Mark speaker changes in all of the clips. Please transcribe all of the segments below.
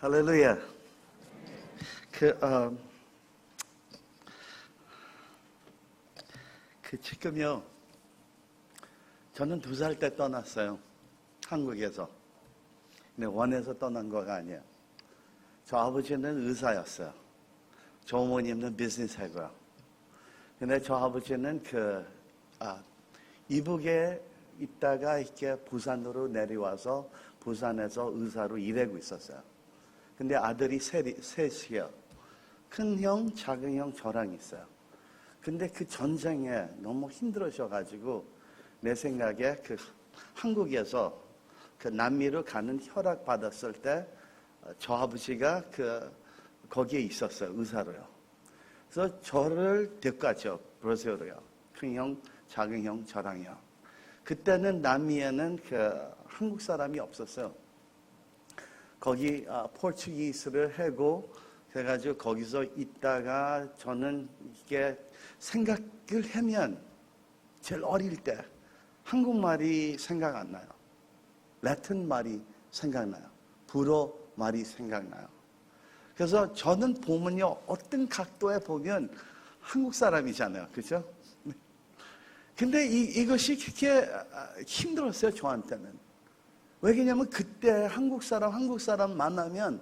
Speaker 1: 할렐루야. 지금요, 저는 2살 때 떠났어요. 한국에서. 근데 원해서 떠난 거가 아니에요. 저 아버지는 의사였어요. 저 어머님은 비즈니스 하고요. 근데 저 아버지는 이북에 있다가 이렇게 부산으로 내려와서 부산에서 의사로 일하고 있었어요. 근데 아들이 셋이요. 큰 형, 작은 형, 저랑 있어요. 근데 그 전쟁에 너무 힘들으셔가지고 내 생각에 한국에서 남미로 가는 허락 받았을 때 저 아버지가 거기에 있었어요. 의사로요. 그래서 저를 데리고 갔죠. 브라질로요. 큰 형, 작은 형, 저랑요. 그때는 남미에는 한국 사람이 없었어요. 거기 포르투기스를 하고 그래가지고 거기서 있다가 저는 이게 생각을 하면 제일 어릴 때 한국말이 생각 안 나요. 라틴 말이 생각나요. 불어 말이 생각나요. 그래서 저는 보면요, 어떤 각도에 보면 한국 사람이잖아요. 그죠? 근데 이것이 그렇게 힘들었어요, 저한테는. 왜냐면 그때 한국 사람 만나면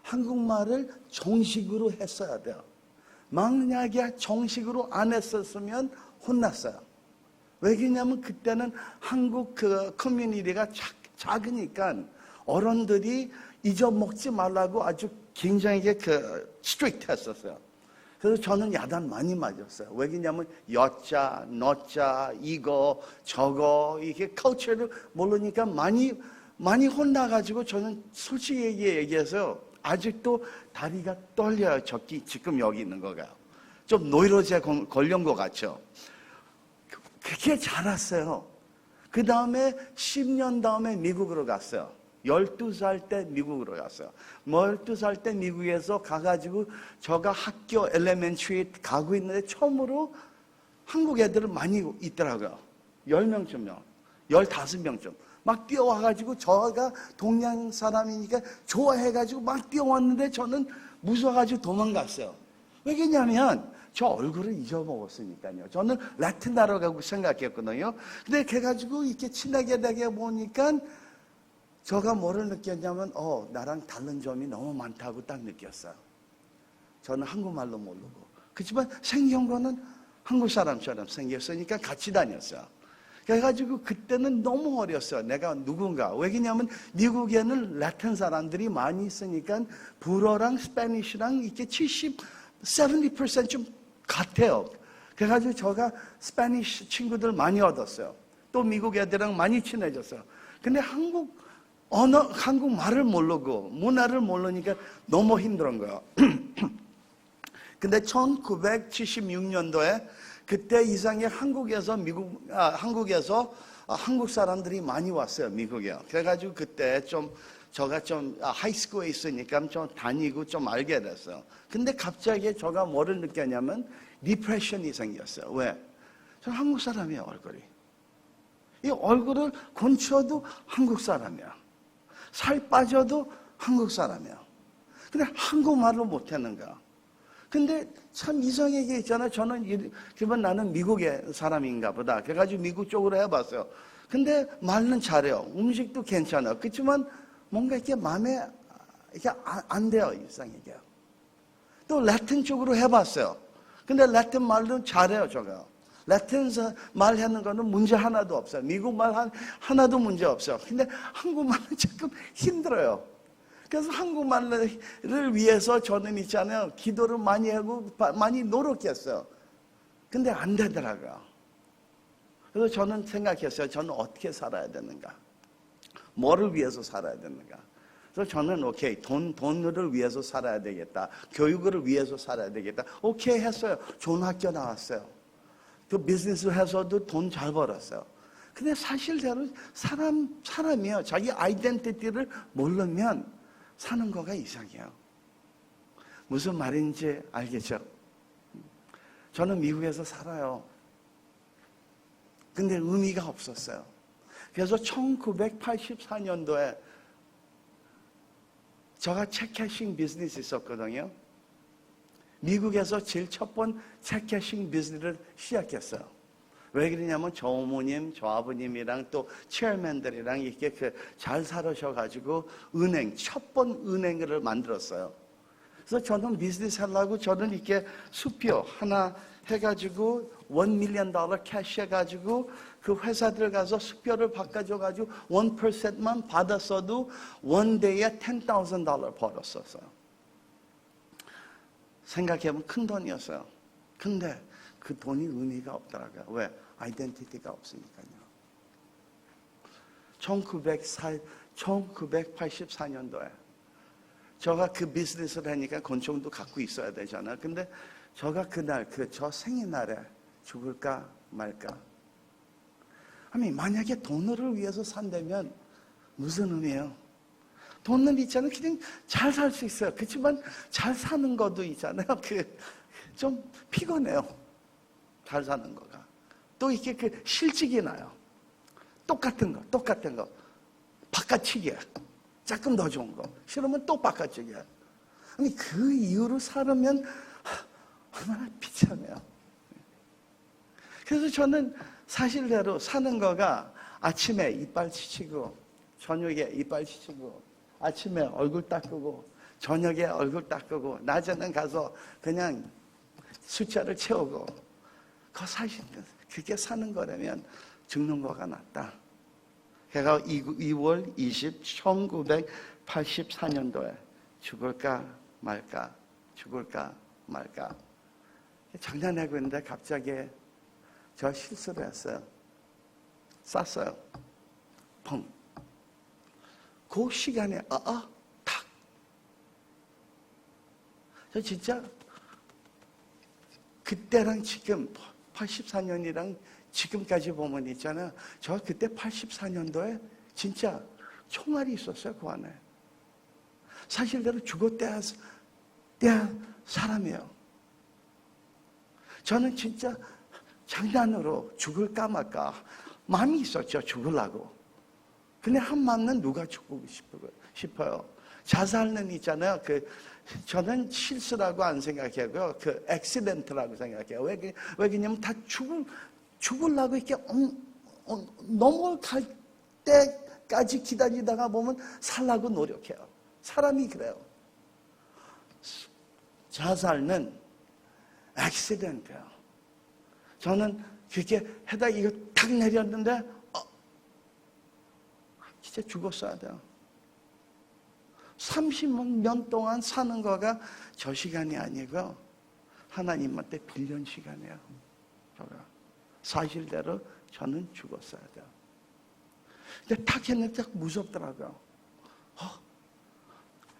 Speaker 1: 한국말을 정식으로 했어야 돼요. 만약에 정식으로 안 했었으면 혼났어요. 왜냐면 그때는 한국 커뮤니티가 작으니까 어른들이 잊어먹지 말라고 아주 굉장히 스트릭트 했었어요. 그래서 저는 야단 많이 맞았어요. 왜냐면 여자, 너자, 이거, 저거, 이게 컬처를 모르니까 많이 혼나가지고 저는 솔직히 얘기해서 아직도 다리가 떨려요. 지금 여기 있는 거가. 좀 노이로제 걸린 것 같죠. 그렇게 자랐어요. 그 다음에 10년 다음에 미국으로 갔어요. 12살 때 미국으로 갔어요. 12살 때 미국에서 가가지고 저가 학교 엘레멘터리 가고 있는데 처음으로 한국 애들은 많이 있더라고요. 10명쯤요. 15명쯤. 막 뛰어와가지고 저가 동양 사람이니까 좋아해가지고 막 뛰어왔는데 저는 무서워가지고 도망갔어요. 왜냐면 저 얼굴을 잊어먹었으니까요. 저는 라틴 나라 가고 생각했거든요. 근데 그래가지고 이렇게 친하게 되게 보니까 저가 뭐를 느꼈냐면 나랑 다른 점이 너무 많다고 딱 느꼈어요. 저는 한국말로 모르고. 그렇지만 생긴 거는 한국 사람처럼 생겼으니까 같이 다녔어요. 그래가지고 그때는 너무 어렸어요. 내가 누군가. 왜냐면 미국에는 라틴 사람들이 많이 있으니까 불어랑 스페니쉬랑 이렇게 70% 좀 같아요. 그래가지고 제가 스페니쉬 친구들 많이 얻었어요. 또 미국 애들이랑 많이 친해졌어요. 근데 한국 말을 모르고 문화를 모르니까 너무 힘든 거예요. 근데 1976년도에 그때 이상의 한국에서 한국 사람들이 많이 왔어요. 미국에. 그래가지고 그때 제가 하이스쿨에 있으니까 좀 다니고 좀 알게 됐어요. 근데 갑자기 제가 뭐를 느꼈냐면 디프레션이 생겼어요. 왜? 저 한국 사람이에요, 얼굴이. 이 얼굴을 건쳐도 한국 사람이야. 살 빠져도 한국 사람이야. 근데 한국말을 못하는 거야. 근데 참 이상하게 있잖아요. 그러면 나는 미국의 사람인가 보다. 그래가지고 미국 쪽으로 해봤어요. 근데 말은 잘해요. 음식도 괜찮아요. 그렇지만 뭔가 이렇게 마음에 이게 안 돼요. 이상하게. 또 라틴 쪽으로 해봤어요. 근데 라틴 말도 잘해요. 제가. 라틴 말 하는 거는 문제 하나도 없어요. 미국 말 하나도 문제 없어요. 근데 한국말은 조금 힘들어요. 그래서 한국말을 위해서 저는 있잖아요. 기도를 많이 하고 많이 노력했어요. 근데 안 되더라고요. 그래서 저는 생각했어요. 저는 어떻게 살아야 되는가? 뭐를 위해서 살아야 되는가? 그래서 저는 오케이, 돈을 위해서 살아야 되겠다. 교육을 위해서 살아야 되겠다. 오케이 했어요. 좋은 학교 나왔어요. 그 비즈니스 해서도 돈 잘 벌었어요. 근데 사실대로 사람이요. 자기 아이덴티티를 모르면 사는 거가 이상해요. 무슨 말인지 알겠죠? 저는 미국에서 살아요. 근데 의미가 없었어요. 그래서 1984년도에 제가 체크캐싱 비즈니스 있었거든요. 미국에서 제일 첫 번 체크캐싱 비즈니스를 시작했어요. 왜 그러냐면 저 어머님, 저 아버님이랑 또 체어맨들이랑 이렇게 잘 살으셔가지고 첫 번 은행을 만들었어요. 그래서 저는 비즈니스 하려고 저는 이렇게 수표 하나 해가지고 $1 million 캐시 해가지고 그 회사들 가서 수표를 바꿔줘가지고 1%만 받았어도 one day에 $10,000 벌었었어요. 생각해보면 큰 돈이었어요. 근데 그 돈이 의미가 없더라고요. 왜? 아이덴티티가 없으니까요. 1984년도에 제가 그 비즈니스를 하니까 권총도 갖고 있어야 되잖아요. 근데 제가 그날 저 생일날에 죽을까 말까. 아니 만약에 돈을 위해서 산다면 무슨 의미예요? 돈은 있잖아요. 그냥 잘 살 수 있어요. 그렇지만 잘 사는 것도 있잖아요. 좀 피곤해요. 잘 사는 거가. 또 이렇게 실직이 나요. 똑같은 거. 바꿔치기야. 조금 더 좋은 거. 싫으면 또 바꿔치기야. 아니, 그 이유로 살으면 얼마나 비참해요. 그래서 저는 사실대로 사는 거가 아침에 이빨 치치고, 저녁에 이빨 치치고, 아침에 얼굴 닦고, 저녁에 얼굴 닦고, 낮에는 가서 그냥 숫자를 채우고, 사실 그게 사는 거라면 죽는 거가 낫다. 걔가 2월 20, 1984년도에 죽을까 말까. 장난하고 있는데 갑자기 저 실수를 했어요. 쐈어요. 펑. 그 시간에 탁. 저 진짜 그때랑 지금 84년이랑 지금까지 보면 있잖아요. 저 그때 84년도에 진짜 총알이 있었어요. 그 안에. 사실대로 죽었대야 사람이에요. 저는 진짜 장난으로 죽을까 말까 마음이 있었죠. 죽으려고. 근데 한마음은 누가 죽고 싶어요. 자살은 있잖아요. 저는 실수라고 안 생각하고요. 액시덴트라고 생각해요. 왜 그러냐면 다 죽으려고 이렇게 넘어갈 때까지 기다리다가 보면 살라고 노력해요. 사람이 그래요. 자살은 액시덴트예요. 저는 그렇게 해다 이거 탁 내렸는데 진짜 죽었어야 돼요. 30년 동안 사는 거가 저 시간이 아니고 하나님한테 빌린 시간이에요. 사실대로 저는 죽었어야 돼요. 근데 탁 했는데 딱 무섭더라고요.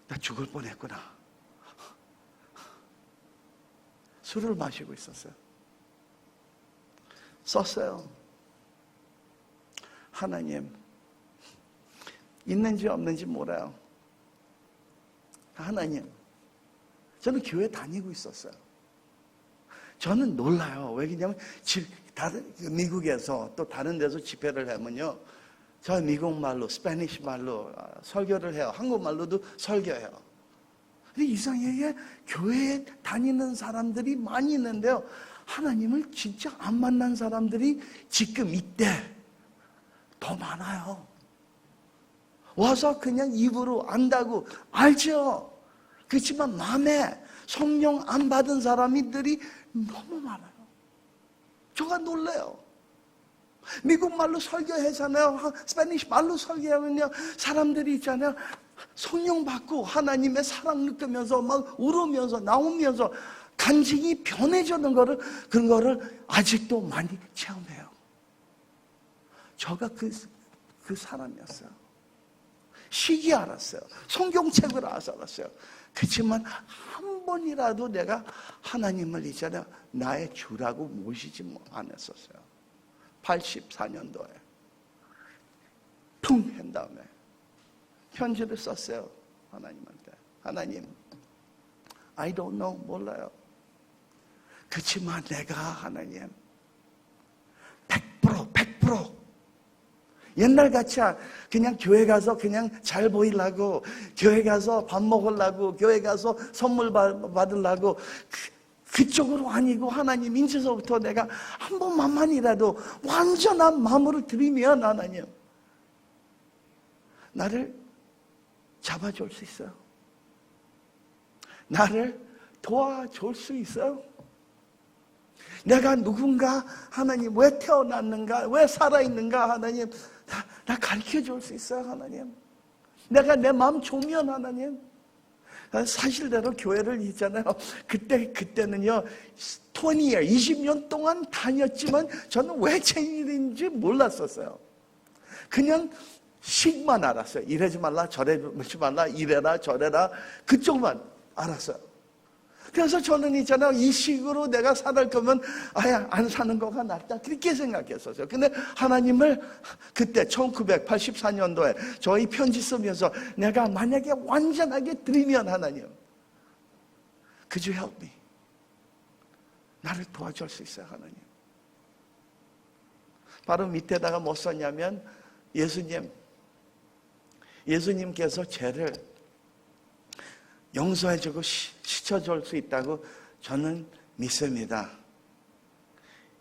Speaker 1: 나 죽을 뻔했구나. 술을 마시고 있었어요. 썼어요. 하나님, 있는지 없는지 몰라요. 하나님, 저는 교회 다니고 있었어요. 저는 놀라요. 왜 그러냐면 미국에서 또 다른 데서 집회를 하면요, 저 미국 말로, 스페니쉬 말로 설교를 해요. 한국말로도 설교해요. 근데 이상하게 교회에 다니는 사람들이 많이 있는데요, 하나님을 진짜 안 만난 사람들이 지금 이때 더 많아요. 와서 그냥 입으로 안다고 알죠. 그렇지만 마음에 성령 안 받은 사람들이 너무 많아요. 저가 놀래요. 미국 말로 설교하잖아요. 스페니쉬 말로 설교하면요, 사람들이 있잖아요, 성령 받고 하나님의 사랑 느끼면서 막 울으면서 나오면서 간증이 변해지는 그런 거를 아직도 많이 체험해요. 저가 그 사람이었어요. 시기 알았어요. 성경책을 알았어요. 그렇지만 한 번이라도 내가 하나님을 있잖아요, 나의 주라고 모시지 않았었어요. 84년도에 퉁 한 다음에 편지를 썼어요. 하나님한테. 하나님, I don't know, 몰라요. 그렇지만 내가 하나님 100% 옛날같이 그냥 교회 가서 그냥 잘 보이려고, 교회 가서 밥 먹으려고, 교회 가서 선물 받으려고 그쪽으로 아니고 하나님 인제서부터 내가 한 번만이라도 완전한 마음으로 드리면 하나님 나를 잡아줄 수 있어요. 나를 도와줄 수 있어요. 내가 누군가, 하나님 왜 태어났는가, 왜 살아있는가, 하나님 나 가르쳐줄 수 있어요. 하나님 내가 내 마음 좋으면 하나님, 사실대로 교회를 있잖아요. 그때는요 20년, 20년 동안 다녔지만 저는 왜 죄인인지 몰랐었어요. 그냥 식만 알았어요. 이러지 말라, 저러지 말라, 이래라 저래라, 그쪽만 알았어요. 그래서 저는 있잖아요, 이 식으로 내가 살을 거면 아야 안 사는 거가 낫다, 그렇게 생각했었어요. 근데 하나님을 그때 1984년도에 저희 편지 쓰면서 내가 만약에 완전하게 드리면 하나님, Could you help me? 나를 도와줄 수 있어요. 하나님. 바로 밑에다가 뭐 썼냐면 예수님께서 죄를 용서해주고 씻어줄 수 있다고 저는 믿습니다.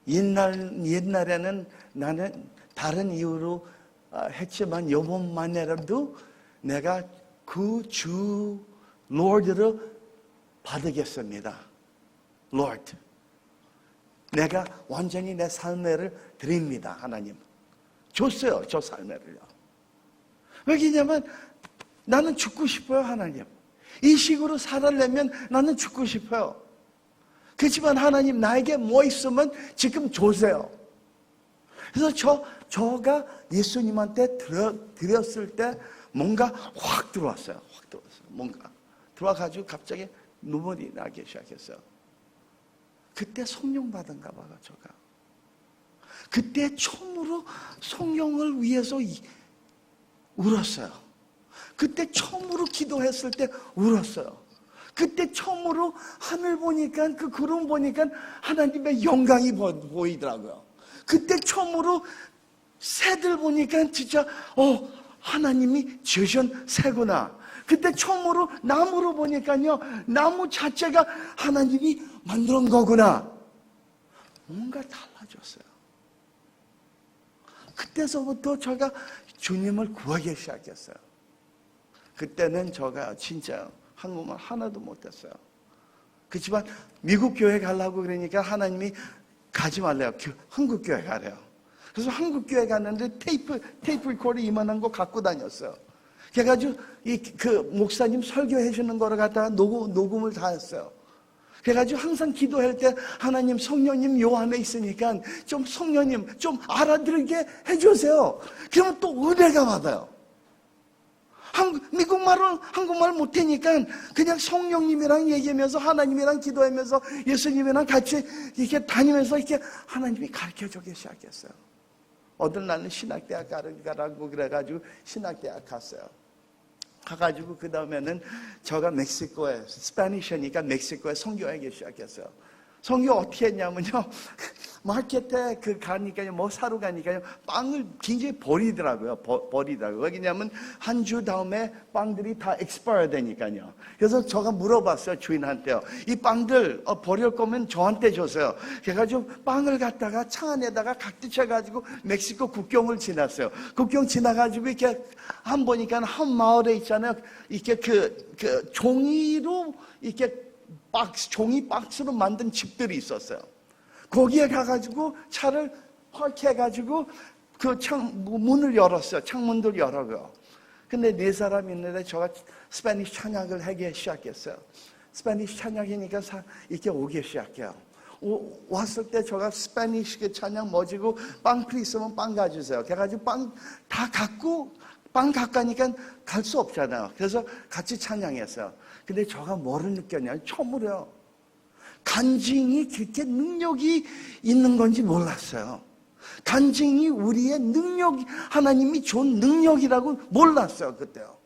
Speaker 1: 옛날에는 나는 다른 이유로 했지만 이번만이라도 내가 그 주 Lord로 받으겠습니다. Lord, 내가 완전히 내 삶을 드립니다. 하나님 줬어요, 저 삶을요. 왜냐면 나는 죽고 싶어요. 하나님, 이 식으로 살아내면 나는 죽고 싶어요. 그렇지만 하나님 나에게 뭐 있으면 지금 주세요. 그래서 저가 예수님한테 드렸을 때 뭔가 확 들어왔어요. 확 들어왔어요. 뭔가 들어와가지고 갑자기 눈물이 나기 시작했어요. 그때 성령 받은가 봐요. 저가 그때 처음으로 성령을 위해서 울었어요. 그때 처음으로 기도했을 때 울었어요. 그때 처음으로 하늘 보니까, 그 구름 보니까 하나님의 영광이 보이더라고요. 그때 처음으로 새들 보니까 진짜 하나님이 지으신 새구나. 그때 처음으로 나무로 보니까요, 나무 자체가 하나님이 만든 거구나. 뭔가 달라졌어요. 그때서부터 제가 주님을 구하기 시작했어요. 그때는 제가 진짜 한국말 하나도 못했어요. 그렇지만 미국 교회 가려고 그러니까 하나님이 가지 말래요. 한국 교회 가래요. 그래서 한국 교회 갔는데 테이프 리코더 이만한 거 갖고 다녔어요. 그래가지고 그 목사님 설교해 주는 거를 갖다가 녹음을 다 했어요. 그래가지고 항상 기도할 때 하나님, 성령님 요 안에 있으니까 좀 성령님 좀 알아들게 해주세요. 그러면 또 은혜가 받아요. 한국말 못하니까 그냥 성령님이랑 얘기하면서 하나님이랑 기도하면서 예수님이랑 같이 이렇게 다니면서 이렇게 하나님이 가르쳐주기 시작했어요. 어떤 날은 신학대학 가라고 그래가지고 신학대학 갔어요. 가가지고 그 다음에는 제가 멕시코에, 스페니쉬니까 멕시코에 선교하기 시작했어요. 선교 어떻게 했냐면요, 마켓에 가니까요, 뭐 사러 가니까요, 빵을 굉장히 버리더라고요. 왜냐면 한 주 다음에 빵들이 다 expire 되니까요. 그래서 제가 물어봤어요, 주인한테요. 이 빵들 버릴 거면 저한테 줬어요. 그래가지고 빵을 갖다가 차 안에다가 가득 채가지고 멕시코 국경을 지났어요. 국경 지나가지고 이렇게 보니까 한 마을에 있잖아요. 이렇게 그 종이로 이렇게 종이 박스로 만든 집들이 있었어요. 거기에 가가지고 차를 파크해가지고 그 문을 열었어요. 창문들 열어요. 근데 4사람 있는데 제가 스페니쉬 찬양을 하기 시작했어요. 스페니쉬 찬양이니까 이렇게 오기 시작해요. 왔을 때 제가 스페니쉬 찬양 뭐지고 빵 있으면 빵 가주세요. 그래가지고 빵 다 갖고 빵 가까니까 갈 수 없잖아요. 그래서 같이 찬양했어요. 근데 제가 뭐를 느꼈냐면 처음으로요, 간증이 그렇게 능력이 있는 건지 몰랐어요. 간증이 우리의 능력, 하나님이 준 능력이라고 몰랐어요, 그때요.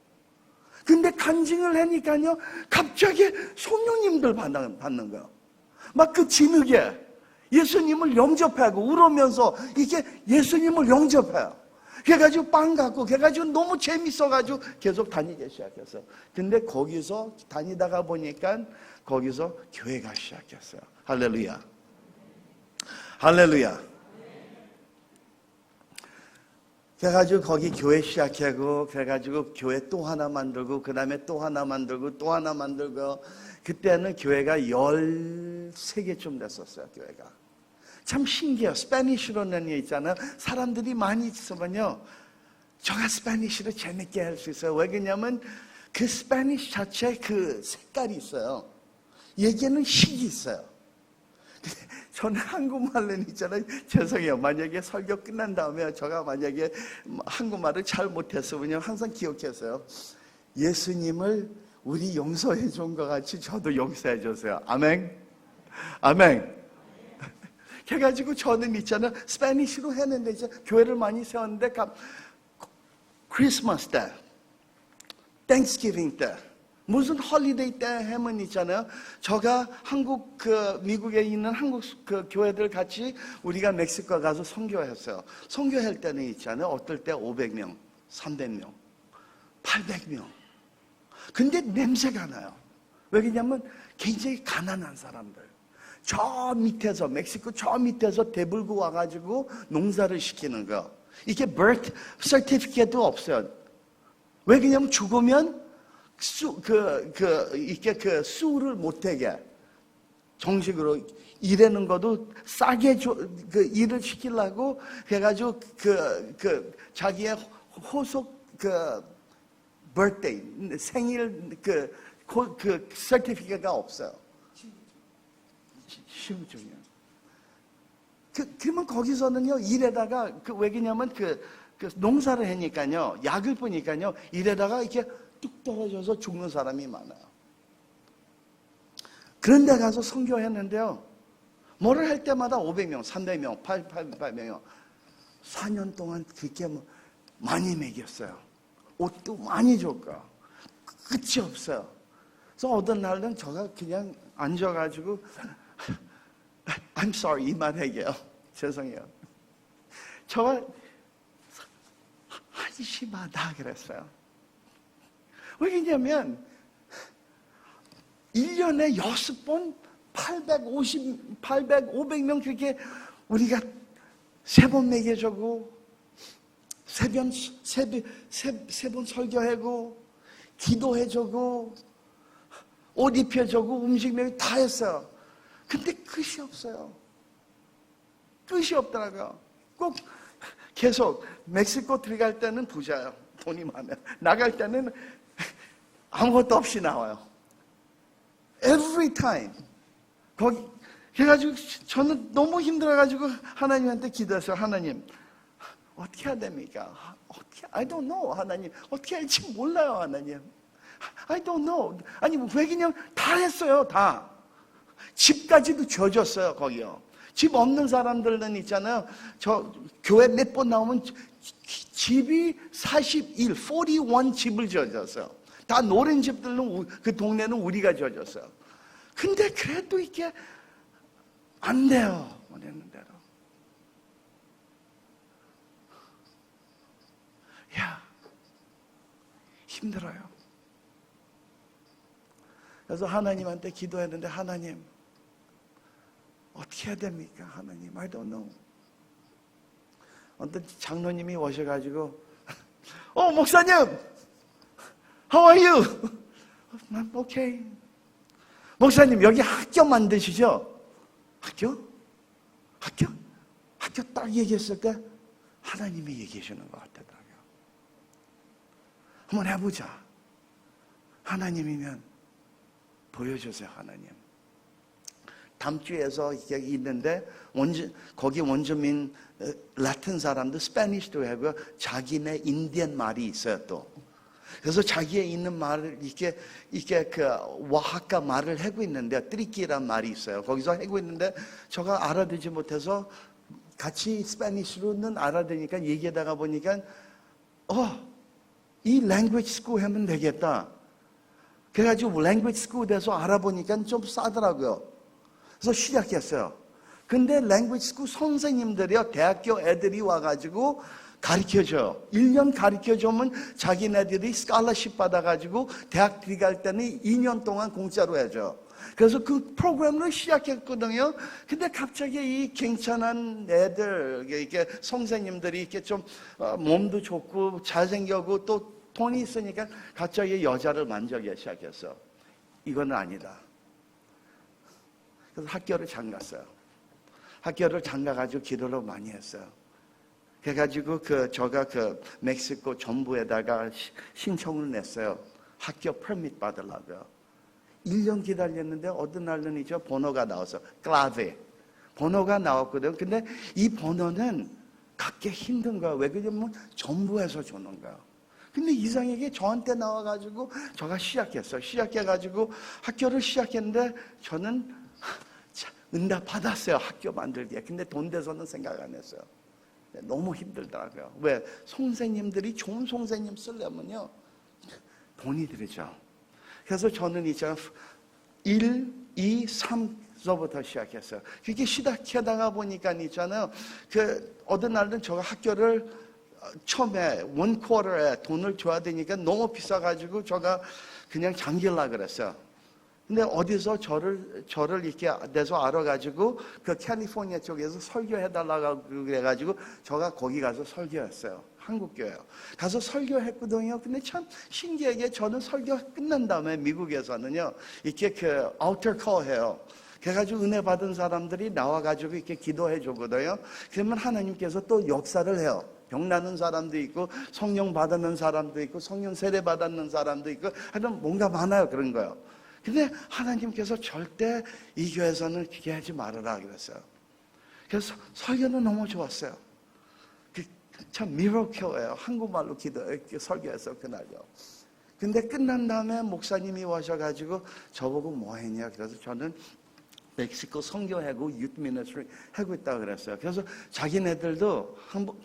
Speaker 1: 근데 간증을 하니까요, 갑자기 성령님들 받는 거예요. 막 그 진흙에 예수님을 영접하고 울으면서 이게 예수님을 영접해요. 그래가지고 빵 갖고, 그래가지고 너무 재밌어가지고 계속 다니기 시작했어요. 근데 거기서 다니다가 보니까 거기서 교회가 시작했어요. 할렐루야. 할렐루야. 그래가지고 거기 교회 시작하고, 그래가지고 교회 또 하나 만들고, 그 다음에 또 하나 만들고, 또 하나 만들고, 그때는 교회가 13개쯤 됐었어요, 교회가. 참 신기해요. 스페니쉬로는 있잖아요. 사람들이 많이 있으면요, 저가 스페니쉬를 재밌게 할 수 있어요. 왜 그러냐면 그 스페니쉬 자체에 그 색깔이 있어요. 얘기는 식이 있어요. 저는 한국말은 있잖아요. 죄송해요. 만약에 설교 끝난 다음에 제가 만약에 한국말을 잘 못했으면 항상 기억했어요. 예수님을 우리 용서해 준 것 같이 저도 용서해 주세요. 아멘. 아멘. 그래가지고 저는 있잖아요. 스페니쉬로 했는데 이제 교회를 많이 세웠는데 크리스마스 때, 땡스기빙 때, 무슨 홀리데이 때 하면 있잖아요. 제가 미국에 있는 한국 교회들 같이 우리가 멕시코 가서 선교했어요. 선교할 때는 있잖아요. 어떨 때 500명, 300명, 800명. 근데 냄새가 나요. 왜 그러냐면 굉장히 가난한 사람들. 저 밑에서, 멕시코 저 밑에서 대불고 와가지고 농사를 시키는 거. 이게 birth certificate도 없어요. 왜 그러냐면 죽으면 이게 수를 못하게 정식으로 일하는 것도 싸게 일을 시키려고 해가지고 자기의 호속 birthday, 생일 certificate가 없어요. 시험중이요. 그러면 거기서는요, 일에다가, 왜 그러냐면 농사를 하니까요, 약을 뿌니까요, 일에다가 이렇게 뚝 떨어져서 죽는 사람이 많아요. 그런데 가서 선교했는데요, 뭐를 할 때마다 500명, 300명, 800명, 4년 동안 그렇게 많이 먹였어요. 옷도 많이 줬고, 끝이 없어요. 그래서 어떤 날은 제가 그냥 앉아가지고, I'm sorry, 이 말 할게요. 죄송해요. 저 한심하다 그랬어요. 왜 그러냐면 1년에 6번 500명 그렇게 우리가 3번 먹여주고 세 번 설교하고 기도해주고 옷 입혀주고 음식 먹이 다 했어요. 근데 끝이 없어요. 끝이 없더라고요. 꼭 계속 멕시코 들어갈 때는 부자예요. 돈이 많아요. 나갈 때는 아무것도 없이 나와요. Every time. 거기 그래가지고 저는 너무 힘들어가지고 하나님한테 기도했어요. 하나님 어떻게 해야 됩니까? I don't know. 하나님 어떻게 할지 몰라요. 하나님 I don't know. 아니 왜 그냥 다 했어요. 다. 집까지도 줘줬어요. 거기요. 집 없는 사람들은 있잖아요. 저 교회 몇 번 나오면 집이 41 집을 줘줬어요. 다 노랜 집들은 그 동네는 우리가 줘줬어요. 근데 그래도 이게 안 돼요. 원하는 대로. 야, 힘들어요. 그래서 하나님한테 기도했는데 하나님 어떻게 해야 됩니까? 하나님 I don't know. 어떤 장로님이 오셔가지고 목사님 How are you? I'm okay. 목사님 여기 학교 만드시죠? 학교 딱 얘기했을 때 하나님이 얘기하시는 것 같더라고요. 한번 해보자. 하나님이면 보여주세요. 하나님. 다음 주에서 이게 있는데 거기 원주민 라틴 사람도 스페니쉬도 하고요. 자기네 인디언 말이 있어요 또. 그래서 자기의 있는 말을 이게 그 와하카 말을 하고 있는데 트리키란 말이 있어요. 거기서 하고 있는데 제가 알아듣지 못해서 같이 스페니쉬로는 알아듣니까 얘기하다가 보니까 이 랭귀지 스쿨 하면 되겠다. 그래가지고 랭귀지 스쿨 돼서 알아보니까 좀 싸더라고요. 그래서 시작했어요. 근데 랭귀지 스쿨 선생님들이요, 대학교 애들이 와가지고 가르쳐줘. 1년 가르쳐주면 자기네들이 스칼러십 받아가지고 대학 들어갈 때는 2년 동안 공짜로 해줘. 그래서 그 프로그램을 시작했거든요. 근데 갑자기 이 괜찮은 애들, 이렇게 선생님들이 이렇게 좀 몸도 좋고 잘생기고 또 돈이 있으니까 갑자기 여자를 만지기 시작했어. 이건 아니다. 그래서 학교를 잠갔어요. 학교를 잠가가지고 기도를 많이 했어요. 그래가지고 제가 멕시코 정부에다가 신청을 냈어요. 학교 퍼밋 받으려고요. 1년 기다렸는데 어느 날은 이제 번호가 나와서 클라베 번호가 나왔거든요. 근데 이 번호는 갖기 힘든 거야. 왜 그러냐면 정부에서 주는 거야. 근데 이상하게 저한테 나와가지고 제가 시작했어요. 시작해가지고 학교를 시작했는데 저는 응답 받았어요. 학교 만들기에. 근데 돈 대서는 생각 안 했어요. 너무 힘들더라고요. 왜? 선생님들이 좋은 선생님 쓰려면요 돈이 들죠. 그래서 저는 이제 1, 2, 3서부터 시작했어요. 그게 시작하다가 보니까 있잖아요. 어느 날은 제가 학교를 처음에 원 쿼터에 돈을 줘야 되니까 너무 비싸가지고 제가 그냥 잠기려고 그랬어요. 근데 어디서 저를 이렇게 내서 알아가지고 캘리포니아 쪽에서 설교해달라고 그래가지고 제가 거기 가서 설교했어요. 한국교회요. 가서 설교했거든요. 근데 참 신기하게 저는 설교 끝난 다음에 미국에서는요 이렇게 altar call 해요. 그래가지고 은혜 받은 사람들이 나와가지고 이렇게 기도해 주거든요. 그러면 하나님께서 또 역사를 해요. 병나는 사람도 있고 성령 받는 사람도 있고 성령 세례 받는 사람도 있고 하여튼 뭔가 많아요. 그런 거요. 근데 하나님께서 절대 이 교회에서는 그렇게 하지 말아라 그랬어요. 그래서 설교는 너무 좋았어요. 참 미러클이에요. 한국말로 설교했어요 그날요. 근데 끝난 다음에 목사님이 와셔가지고 저보고 뭐 했냐. 그래서 저는 멕시코 선교하고 유th ministry 하고 있다고 그랬어요. 그래서 자기네들도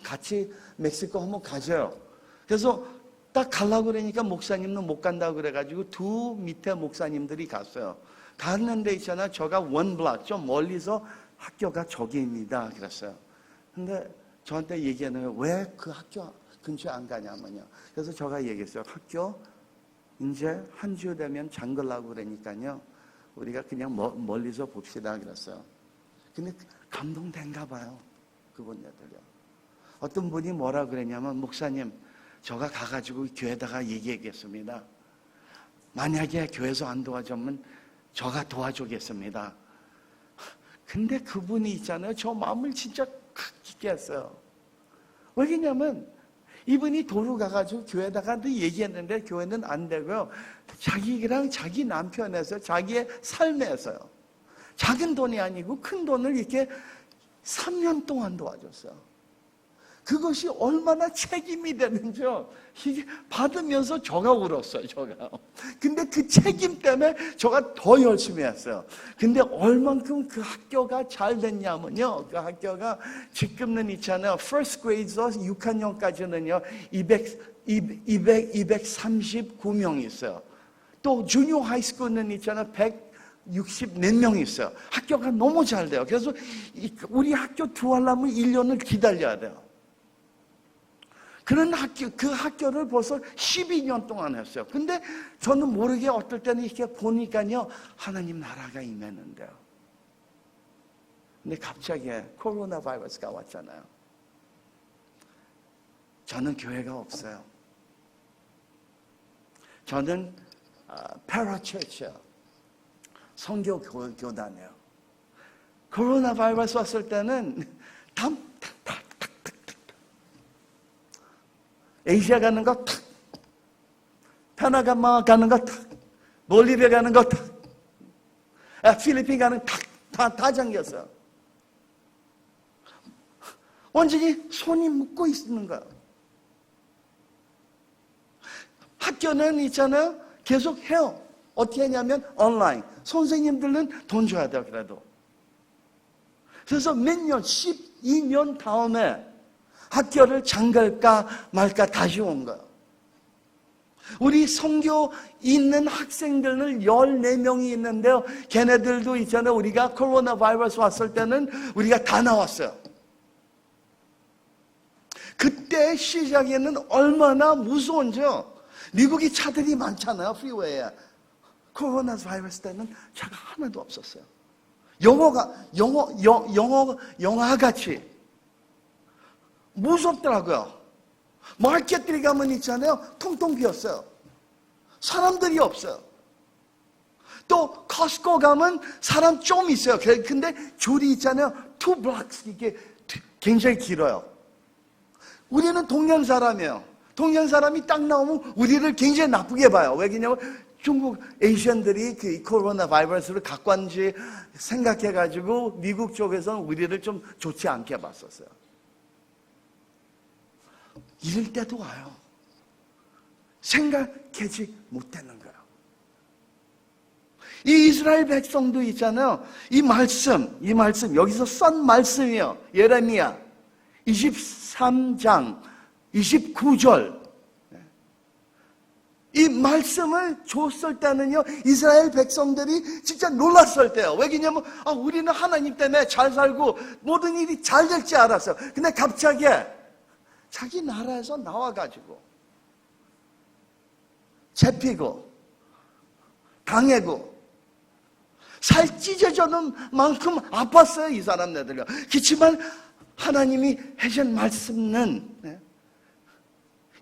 Speaker 1: 같이 멕시코 한번 가져요. 그래서 딱 가려고 그러니까 목사님은 못 간다고 그래가지고 두 밑에 목사님들이 갔어요. 갔는데 있잖아. 저가 원 블락 좀 멀리서 학교가 저기입니다. 그랬어요. 근데 저한테 얘기하는 거예요. 왜 그 학교 근처에 안 가냐면요. 그래서 제가 얘기했어요. 학교 이제 한 주 되면 잠글라고 그러니까요. 우리가 그냥 멀리서 봅시다 그랬어요. 근데 감동된가 봐요. 그분들요. 어떤 분이 뭐라 그랬냐면 목사님 제가 가가지고 교회에다가 얘기하겠습니다. 만약에 교회에서 안 도와주면 제가 도와주겠습니다. 근데 그분이 있잖아요. 저 마음을 진짜 크게 했어요. 왜냐면 이분이 도로 가가지고 교회에다가 얘기했는데 교회는 안 되고요. 자기랑 자기 남편에서 자기의 삶에서요. 작은 돈이 아니고 큰 돈을 이렇게 3년 동안 도와줬어요. 그것이 얼마나 책임이 되는지요. 이게 받으면서 저가 울었어요. 저가. 근데 그 책임 때문에 저가 더 열심히 했어요. 근데 얼만큼 그 학교가 잘 됐냐면요. 그 학교가 지금은 있잖아요. First grade에서 6학년까지는요. 239명이 있어요. 또 주니어 하이스쿨은 있잖아요. 160 몇 명이 있어요. 학교가 너무 잘 돼요. 그래서 우리 학교 들어가려면 1년을 기다려야 돼요. 그런 그 학교를 벌써 12년 동안 했어요. 근데 저는 모르게 어떨 때는 이렇게 보니까요, 하나님 나라가 임했는데요. 근데 갑자기 코로나 바이러스가 왔잖아요. 저는 교회가 없어요. 저는 패러처치요. 선교 교단이에요. 코로나 바이러스 왔을 때는 에이시아 가는 거 탁, 파나마 가는 거 탁, 볼리비아 가는 거 탁, 필리핀 가는 다 잠겼어요. 완전히 손이 묶고 있는 거예요. 학교는 있잖아요. 계속 해요. 어떻게 하냐면 온라인. 선생님들은 돈 줘야 돼요. 그래도. 그래서 몇 년, 12년 다음에 학교를 잠갈까 말까 다시 온 거예요. 우리 선교 있는 학생들은 14명이 있는데요. 걔네들도 있잖아요. 우리가 코로나 바이러스 왔을 때는 우리가 다 나왔어요. 그때 시작에는 얼마나 무서운지요. 미국이 차들이 많잖아요, 프리웨이에. 코로나 바이러스 때는 차가 하나도 없었어요. 영화같이 무섭더라고요. 마켓들이 가면 있잖아요, 통통 비었어요. 사람들이 없어요. 또 커스코 가면 사람 좀 있어요. 근데 줄이 있잖아요, 2 blocks, 이게 굉장히 길어요. 우리는 동양 사람이에요. 동양 사람이 딱 나오면 우리를 굉장히 나쁘게 봐요. 왜냐면 중국 에이시안들이 그 코로나 바이러스를 갖고 왔는지 생각해가지고 미국 쪽에서는 우리를 좀 좋지 않게 봤었어요. 이럴 때도 와요. 생각하지 못하는 거예요. 이 이스라엘 백성도 있잖아요. 이 말씀 여기서 쓴 말씀이요. 예레미야 23장 29절. 이 말씀을 줬을 때는요, 이스라엘 백성들이 진짜 놀랐을 때요. 왜냐면 우리는 하나님 때문에 잘 살고 모든 일이 잘 될 줄 알았어요. 근데 갑자기 자기 나라에서 나와가지고 잡히고 당하고 살 찢어지는 만큼 아팠어요, 이 사람들요. 그렇지만 하나님이 해준 말씀은,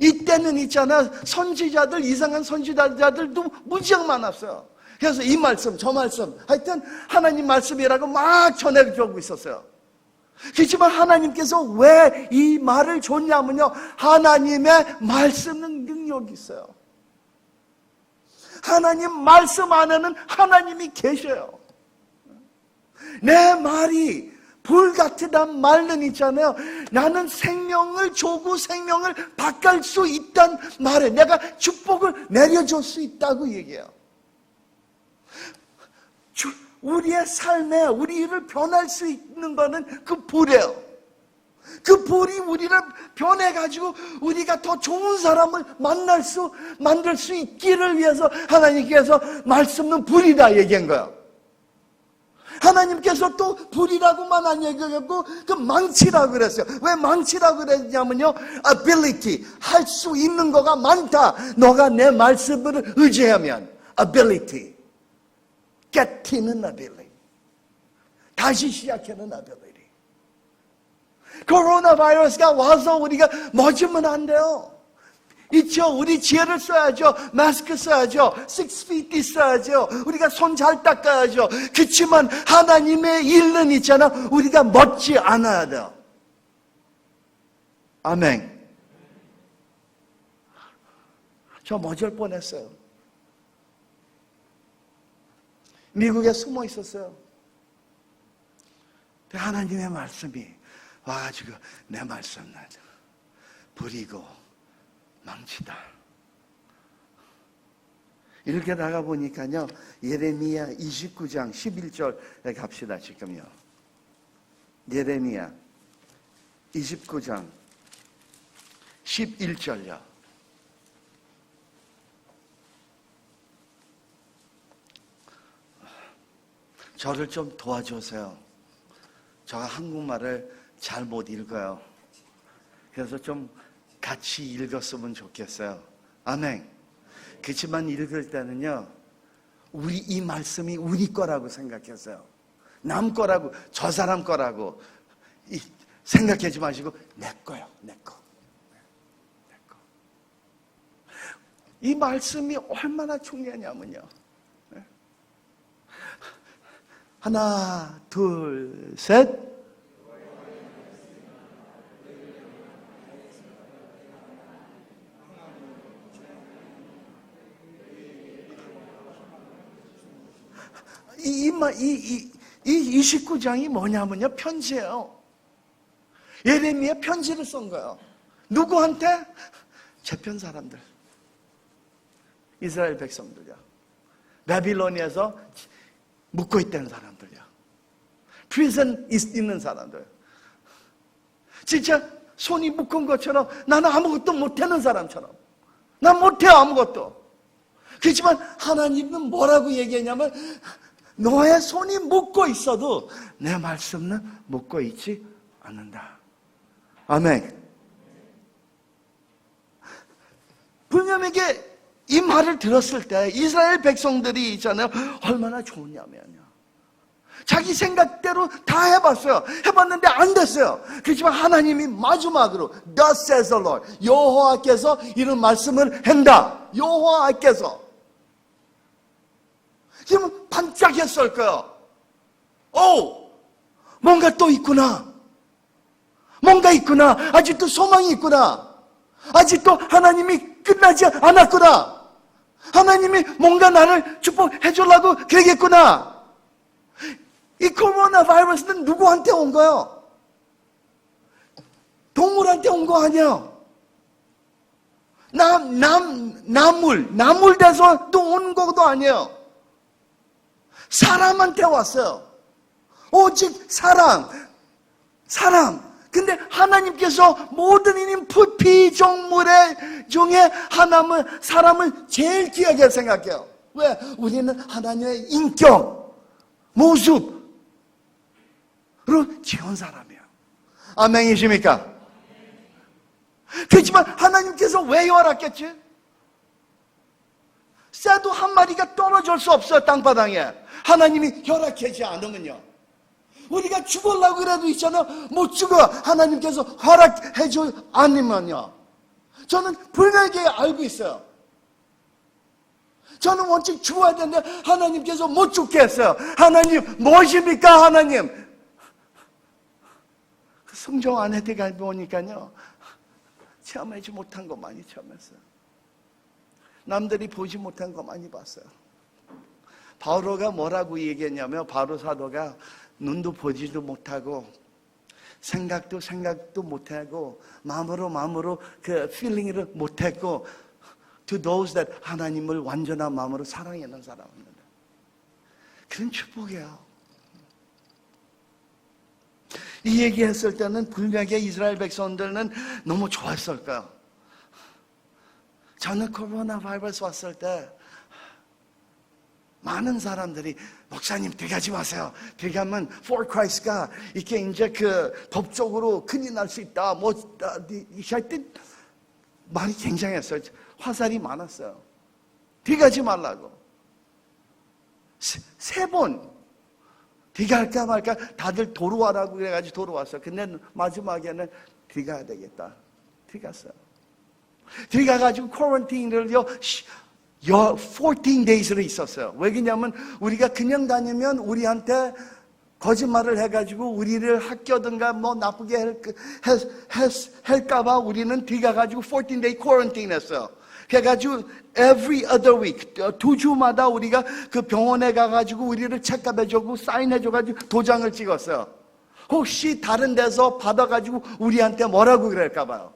Speaker 1: 이때는 있잖아, 선지자들, 이상한 선지자들도 무지하게 많았어요. 그래서 이 말씀, 저 말씀, 하여튼 하나님 말씀이라고 막 전해주고 있었어요. 그렇지만 하나님께서 왜 이 말을 줬냐면요, 하나님의 말씀은 능력이 있어요. 하나님 말씀 안에는 하나님이 계셔요. 내 말이 불같으단 말은 있잖아요. 나는 생명을 주고 생명을 바꿀 수 있다는 말에 내가 축복을 내려줄 수 있다고 얘기해요. 우리의 삶에 우리를 변할 수 있는 거는 그 불이에요. 그 불이 우리를 변해가지고 우리가 더 좋은 사람을 만들 수 있기를 위해서 하나님께서 말씀은 불이다 얘기한 거예요. 하나님께서 또 불이라고만 안 얘기하고 그 망치라고 그랬어요. 왜 망치라고 그랬냐면요, ability, 할 수 있는 거가 많다. 너가 내 말씀을 의지하면 ability, getting ability, 다시 시작하는 ability. 코로나 바이러스가 와서 우리가 멎으면 안 돼요. 있죠. 우리 지혜를 써야죠. 마스크 써야죠. 6feet 써야죠. 우리가 손 잘 닦아야죠. 그렇지만 하나님의 일은 있잖아, 우리가 멎지 않아야 돼요. 아멘. 저 멎을 뻔했어요. 미국에 숨어 있었어요. 하나님의 말씀이 와가지고 내 말씀 버리고 망치다. 이렇게 나가 보니까요, 예레미야 29장 11절에 갑시다. 지금요, 예레미야 29장 11절요. 저를 좀 도와주세요. 제가 한국말을 잘 못 읽어요. 그래서 좀 같이 읽었으면 좋겠어요. 아멘. 그렇지만 읽을 때는요, 이 말씀이 우리 거라고 생각했어요. 남 거라고, 저 사람 거라고 생각하지 마시고 내 거요, 내 거. 내 거. 이 말씀이 얼마나 중요하냐면요, 하나, 둘, 셋. 이 29장이 뭐냐면요, 편지예요. 예레미야 편지를 쓴 거예요. 누구한테? 재편 사람들, 이스라엘 백성들이요. 바빌로니아에서 묵고 있다는 사람들이요. 프리즌 있는 사람들. 진짜 손이 묶은 것처럼, 나는 아무것도 못하는 사람처럼, 난 못해요 아무것도. 그렇지만 하나님은 뭐라고 얘기했냐면, 너의 손이 묶고 있어도 내 말씀은 묶고 있지 않는다. 아멘. 분명하게 이 말을 들었을 때 이스라엘 백성들이 있잖아요. 얼마나 좋냐면요. 자기 생각대로 다 해봤어요. 해봤는데 안 됐어요. 그렇지만 하나님이 마지막으로 Thus says the Lord, 여호와께서 이런 말씀을 한다. 여호와께서. 지금 반짝했을 거예요. 오! 뭔가 또 있구나. 뭔가 있구나. 아직도 소망이 있구나. 아직도 하나님이 끝나지 않았구나. 하나님이 뭔가 나를 축복해 주려고 그러겠구나. 이 코로나 바이러스는 누구한테 온 거예요? 동물한테 온 거 아니야. 나물 돼서 또 온 것도 아니에요. 사람한테 왔어요. 오직 사람. 근데 하나님께서 모든 이님 피조물의 중에 사람을 제일 귀하게 생각해요. 왜? 우리는 하나님의 인격, 모습으로 지은 사람이에요. 아멘이십니까? 그렇지만 하나님께서 왜 허락했지? 새도 한 마리가 떨어질 수 없어요, 땅바닥에. 하나님이 허락하지 않으면요. 우리가 죽으려고 그래도 있잖아요. 못 죽어. 하나님께서 허락해줘 않으면요. 저는 분명하게 알고 있어요. 저는 원칙 죽어야 되는데 하나님께서 못 죽게 했어요. 하나님 무엇입니까? 하나님. 성경 안에 들어가 보니까요. 체험하지 못한 거 많이 체험했어요. 남들이 보지 못한 거 많이 봤어요. 바오로가 뭐라고 얘기했냐면 바로 사도가 눈도 보지도 못하고 생각도 못하고 마음으로 그 feeling을 못했고 to those that 하나님을 완전한 마음으로 사랑하는 사람입니다. 그런 축복이에요. 이 얘기했을 때는 분명하게 이스라엘 백성들은 너무 좋았을 거예요. 저는 코로나 바이러스 왔을 때 많은 사람들이 목사님 들어가지 마세요. 들어가면 for Christ가 이렇게 이제 그 법적으로 큰일 날 수 있다. 할 말이 굉장했어요. 화살이 많았어요. 들어가지 말라고. 세 번 들어갈까 말까 다들 도로와라고 그래가지고 도로왔어요. 근데 마지막에는 들어가야 되겠다. 들어갔어요. 들어가가지고 쿼런틴을요 14 days를 있었어요. 왜냐면 우리가 그냥 다니면 우리한테 거짓말을 해가지고 우리를 학교든가 뭐 나쁘게 할까봐 우리는 들어가가지고 14day quarantine 했어요. 그래가지고 every other week 2주마다 우리가 그 병원에 가가지고 우리를 체크해주고 사인해줘가지고 도장을 찍었어요. 혹시 다른 데서 받아가지고 우리한테 뭐라고 그럴까봐요.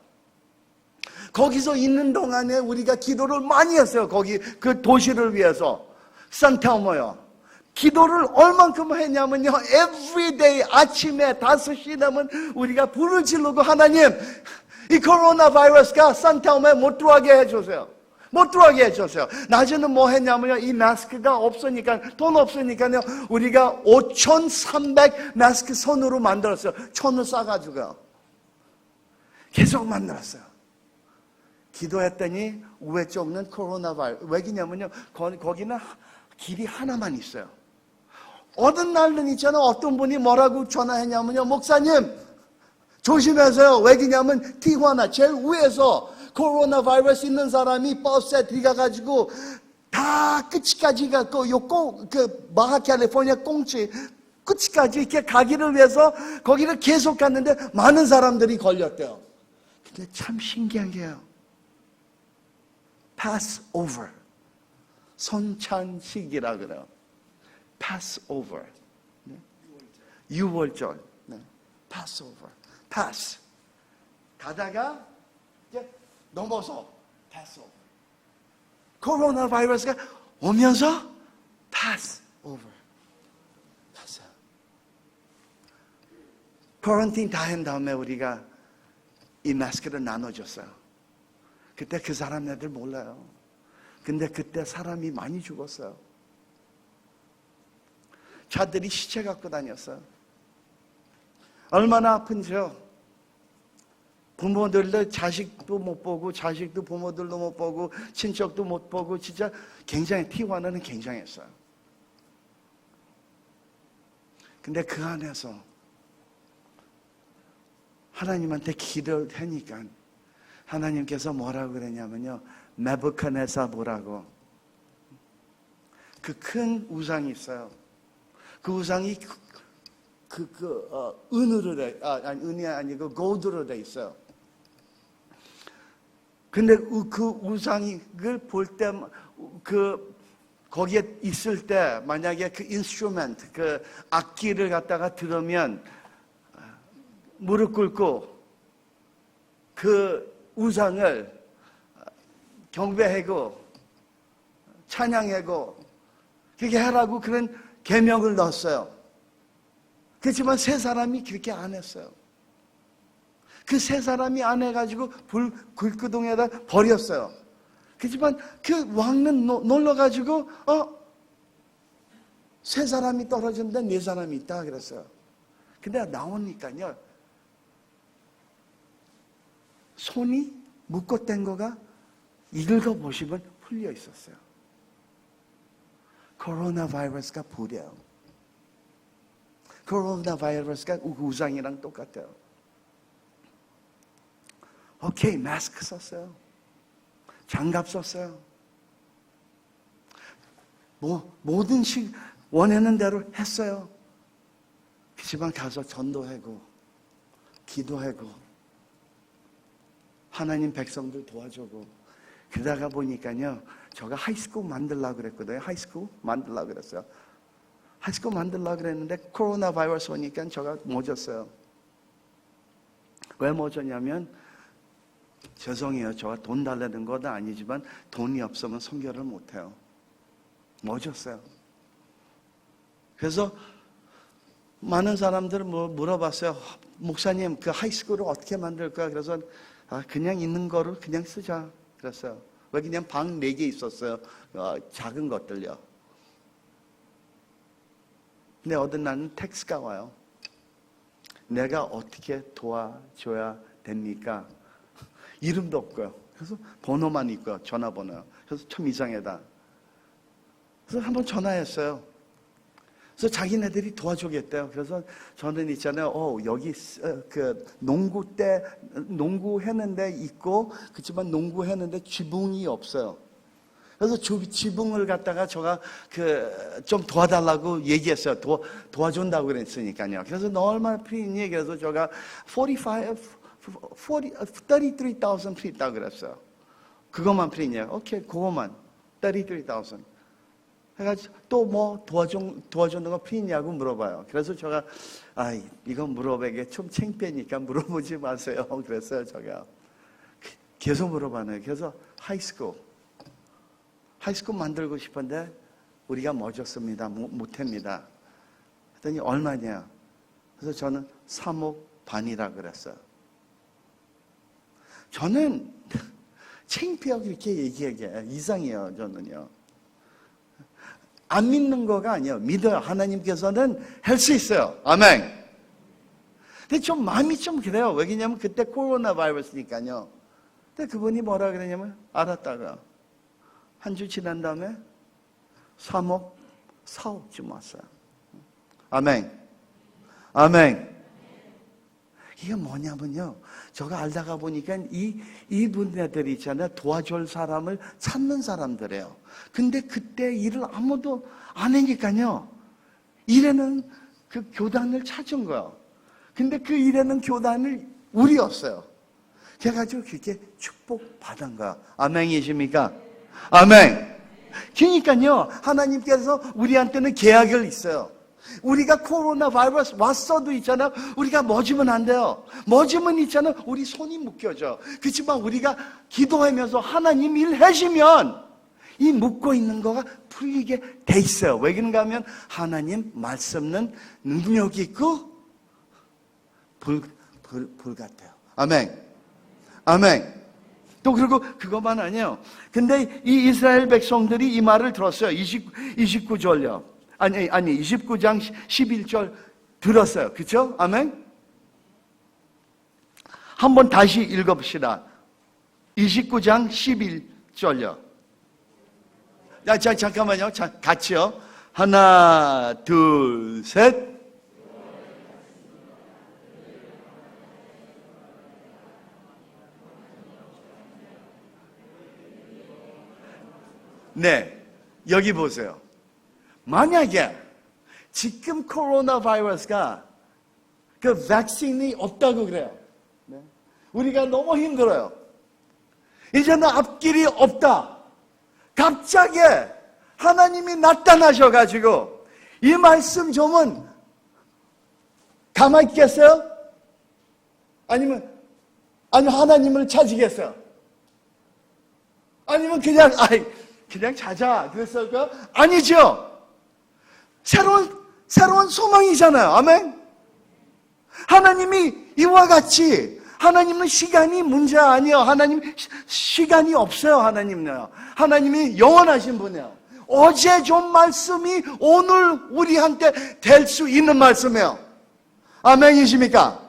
Speaker 1: 거기서 있는 동안에 우리가 기도를 많이 했어요. 거기 그 도시를 위해서. 산타모요. 기도를 얼만큼 했냐면요. everyday 아침에 5시 되면 우리가 불을 지르고 하나님 이 코로나 바이러스가 산타모에 못 들어가게 해주세요. 못 들어가게 해주세요. 낮에는 뭐 했냐면요. 이 마스크가 없으니까 돈 없으니까요. 우리가 5,300 마스크 손으로 만들었어요. 천을 싸가지고요. 계속 만들었어요. 기도했더니 우회 쪽은 코로나 바이러스. 왜냐면요. 거기는 길이 하나만 있어요. 어느 날은 있잖아. 어떤 분이 뭐라고 전화했냐면요. 목사님 조심하세요. 왜냐면 티juana 제일 위에서 코로나 바이러스 있는 사람이 버스에 들어가가지고 다 끝까지가 그 바하 캘리포니아 꽁치 끝까지 이렇게 가기를 위해서 거기를 계속 갔는데 많은 사람들이 걸렸대요. 근데 참 신기한 게요. Passover. 손찬식이라 그래요. Passover. 네? 6월절. 네. Passover. Pass. 가다가 이제 넘어서 Passover. 코로나 바이러스가 오면서 Passover. Passover. 쿼런틴 다 한 다음에 우리가 이 마스크를 나눠줬어요. 그때 그 사람들 몰라요. 근데 그때 사람이 많이 죽었어요. 차들이 시체 갖고 다녔어요. 얼마나 아픈지요. 부모들도 자식도 못 보고, 자식도 부모들도 못 보고, 친척도 못 보고, 진짜 굉장히 T1은 굉장했어요. 근데 그 안에서 하나님한테 기도를 하니까 하나님께서 뭐라고 그랬냐면요, 네부갓네살보라고 그 큰 우상이 있어요. 그 우상이 은으로 은이 아니고 골드로 돼 있어요. 근데 그 우상이 그걸 볼 때 거기에 있을 때 만약에 그 인스트루먼트, 그 악기를 갖다가 들으면 무릎 꿇고 그 우상을 경배하고 찬양하고 그렇게 하라고 그런 계명을 넣었어요. 그렇지만 세 사람이 그렇게 안 했어요. 그 세 사람이 안 해가지고 불구덩이에다 버렸어요. 그렇지만 그 왕은 놀러가지고 세 사람이 떨어졌는데 네 사람이 있다 그랬어요. 근데 나오니까요, 손이 묶었던 거가 읽어보시면 풀려 있었어요. 코로나 바이러스가 부려요. 코로나 바이러스가 우상이랑 똑같아요. 오케이, 마스크 썼어요. 장갑 썼어요. 모든 원하는 대로 했어요. 그지만 가서 전도하고 기도하고 하나님 백성들 도와주고 그러다가 보니까요, 제가 하이스쿨 만들려고 그랬거든요. 하이스쿨 만들려고 그랬어요. 하이스쿨 만들려고 그랬는데 코로나 바이러스 오니까 제가 멎었어요. 왜 멎었냐면, 죄송해요. 제가 돈 달라는 건 아니지만 돈이 없으면 선교를 못해요. 멎었어요. 그래서 많은 사람들 물어봤어요. 목사님, 그 하이스쿨을 어떻게 만들까? 그래서 그냥 있는 거를 그냥 쓰자 그랬어요. 왜? 그냥 방 4개 있었어요. 작은 것들요. 근데 어느 날은 텍스가 와요. 내가 어떻게 도와줘야 됩니까? 이름도 없고요. 그래서 번호만 있고요. 전화번호요. 그래서 참 이상하다. 그래서 한번 전화했어요. 그래서 자기네들이 도와주겠대요. 그래서 저는 있잖아요. 여기 그 농구 했는데 있고, 그렇지만 농구 했는데 지붕이 없어요. 그래서 지붕을 갖다가 제가 좀 도와달라고 얘기했어요. 도와준다고 그랬으니까요. 그래서 너 얼마나 필요했니? 그래서 제가 33,000 필요했다고 그랬어요. 그것만 필요했냐? 오케이, 그것만 33,000. 해가지고 또 뭐 도와주는 거 필요냐고 물어봐요. 그래서 제가 이거 물어보기 좀 창피하니까 물어보지 마세요. 그랬어요. 제가 계속 물어봐요. 그래서 하이스쿨 만들고 싶은데 우리가 멎었습니다. 못합니다. 그랬더니 얼마냐? 그래서 저는 3억 반이라 그랬어요. 저는 창피하고 이렇게 얘기하기에 이상해요. 저는요. 안 믿는 거가 아니에요. 믿어요. 하나님께서는 할 수 있어요. 아멘. 근데 좀 마음이 좀 그래요. 왜냐면 그때 코로나 바이러스니까요. 근데 그분이 뭐라 그러냐면 알았다가 한 주 지난 다음에 3억, 4억쯤 왔어요. 아멘. 아멘. 이게 뭐냐면요, 제가 알다가 보니까 이분들이 있잖아요. 도와줄 사람을 찾는 사람들이에요. 근데 그때 일을 아무도 안 하니까요, 일에는 그 교단을 찾은 거예요. 근데 그 일에는 교단을 우리였어요. 그래가지고 그렇게 축복받은 거야. 아멘이십니까? 아멘. 그러니까요, 하나님께서 우리한테는 계약을 있어요. 우리가 코로나 바이러스 왔어도 있잖아요. 우리가 멎으면 안 돼요. 멎으면 있잖아요. 우리 손이 묶여져. 그렇지만 우리가 기도하면서 하나님 일하시면 이 묶고 있는 거가 풀리게 돼 있어요. 왜 그런가 하면 하나님 말씀은 능력이 있고 불 같아요. 아멘. 아멘. 또 그리고 그것만 아니에요. 근데 이 이스라엘 백성들이 이 말을 들었어요. 29절요. 아니 29장 11절 들었어요. 그렇죠? 아멘. 한번 다시 읽어봅시다. 29장 11절요. 자, 잠깐만요. 자, 같이요. 하나, 둘, 셋. 네, 여기 보세요. 만약에 지금 코로나 바이러스가 그 백신이 없다고 그래요. 네. 우리가 너무 힘들어요. 이제는 앞길이 없다. 갑자기 하나님이 나타나셔가지고 이 말씀 좀은 가만히 있겠어요? 아니면 하나님을 찾으겠어요? 아니면 그냥 자자 그랬을까요? 아니죠. 새로운 소망이잖아요. 아멘. 하나님이 이와 같이, 하나님은 시간이 문제 아니에요. 하나님 시간이 없어요. 하나님이 영원하신 분이에요. 어제 좀 말씀이 오늘 우리한테 될 수 있는 말씀이에요. 아멘이십니까?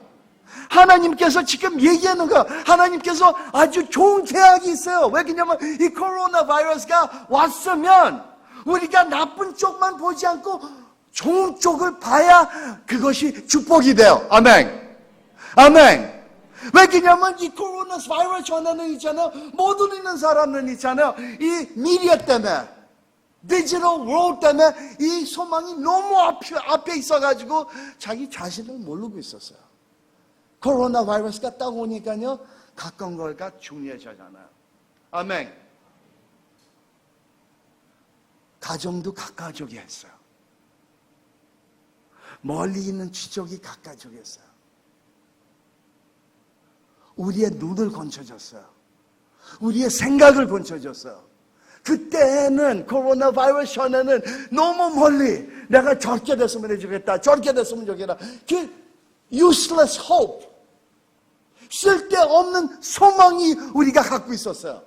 Speaker 1: 하나님께서 지금 얘기하는 거, 하나님께서 아주 좋은 계약이 있어요. 왜 그러냐면 이 코로나 바이러스가 왔으면 우리가 나쁜 쪽만 보지 않고 좋은 쪽을 봐야 그것이 축복이 돼요. 아멘. 아멘. 왜 그러냐면 이 코로나 바이러스 전에는 있잖아요. 못 누리는 사람은 있잖아요. 이 미디어 때문에, 디지털 월드 때문에 이 소망이 너무 앞에 있어가지고 자기 자신을 모르고 있었어요. 코로나 바이러스가 딱 오니까요, 가까운 걸가 중요해지잖아요. 아멘. 가정도 가까워지게 했어요. 멀리 있는 지적이 가까워지게 했어요. 우리의 눈을 건져줬어요. 우리의 생각을 건져줬어요. 그때는 코로나 바이러스 전에는 너무 멀리 내가 저렇게 됐으면 해주겠다, 저렇게 됐으면 좋겠다. 그 useless hope, 쓸데없는 소망이 우리가 갖고 있었어요.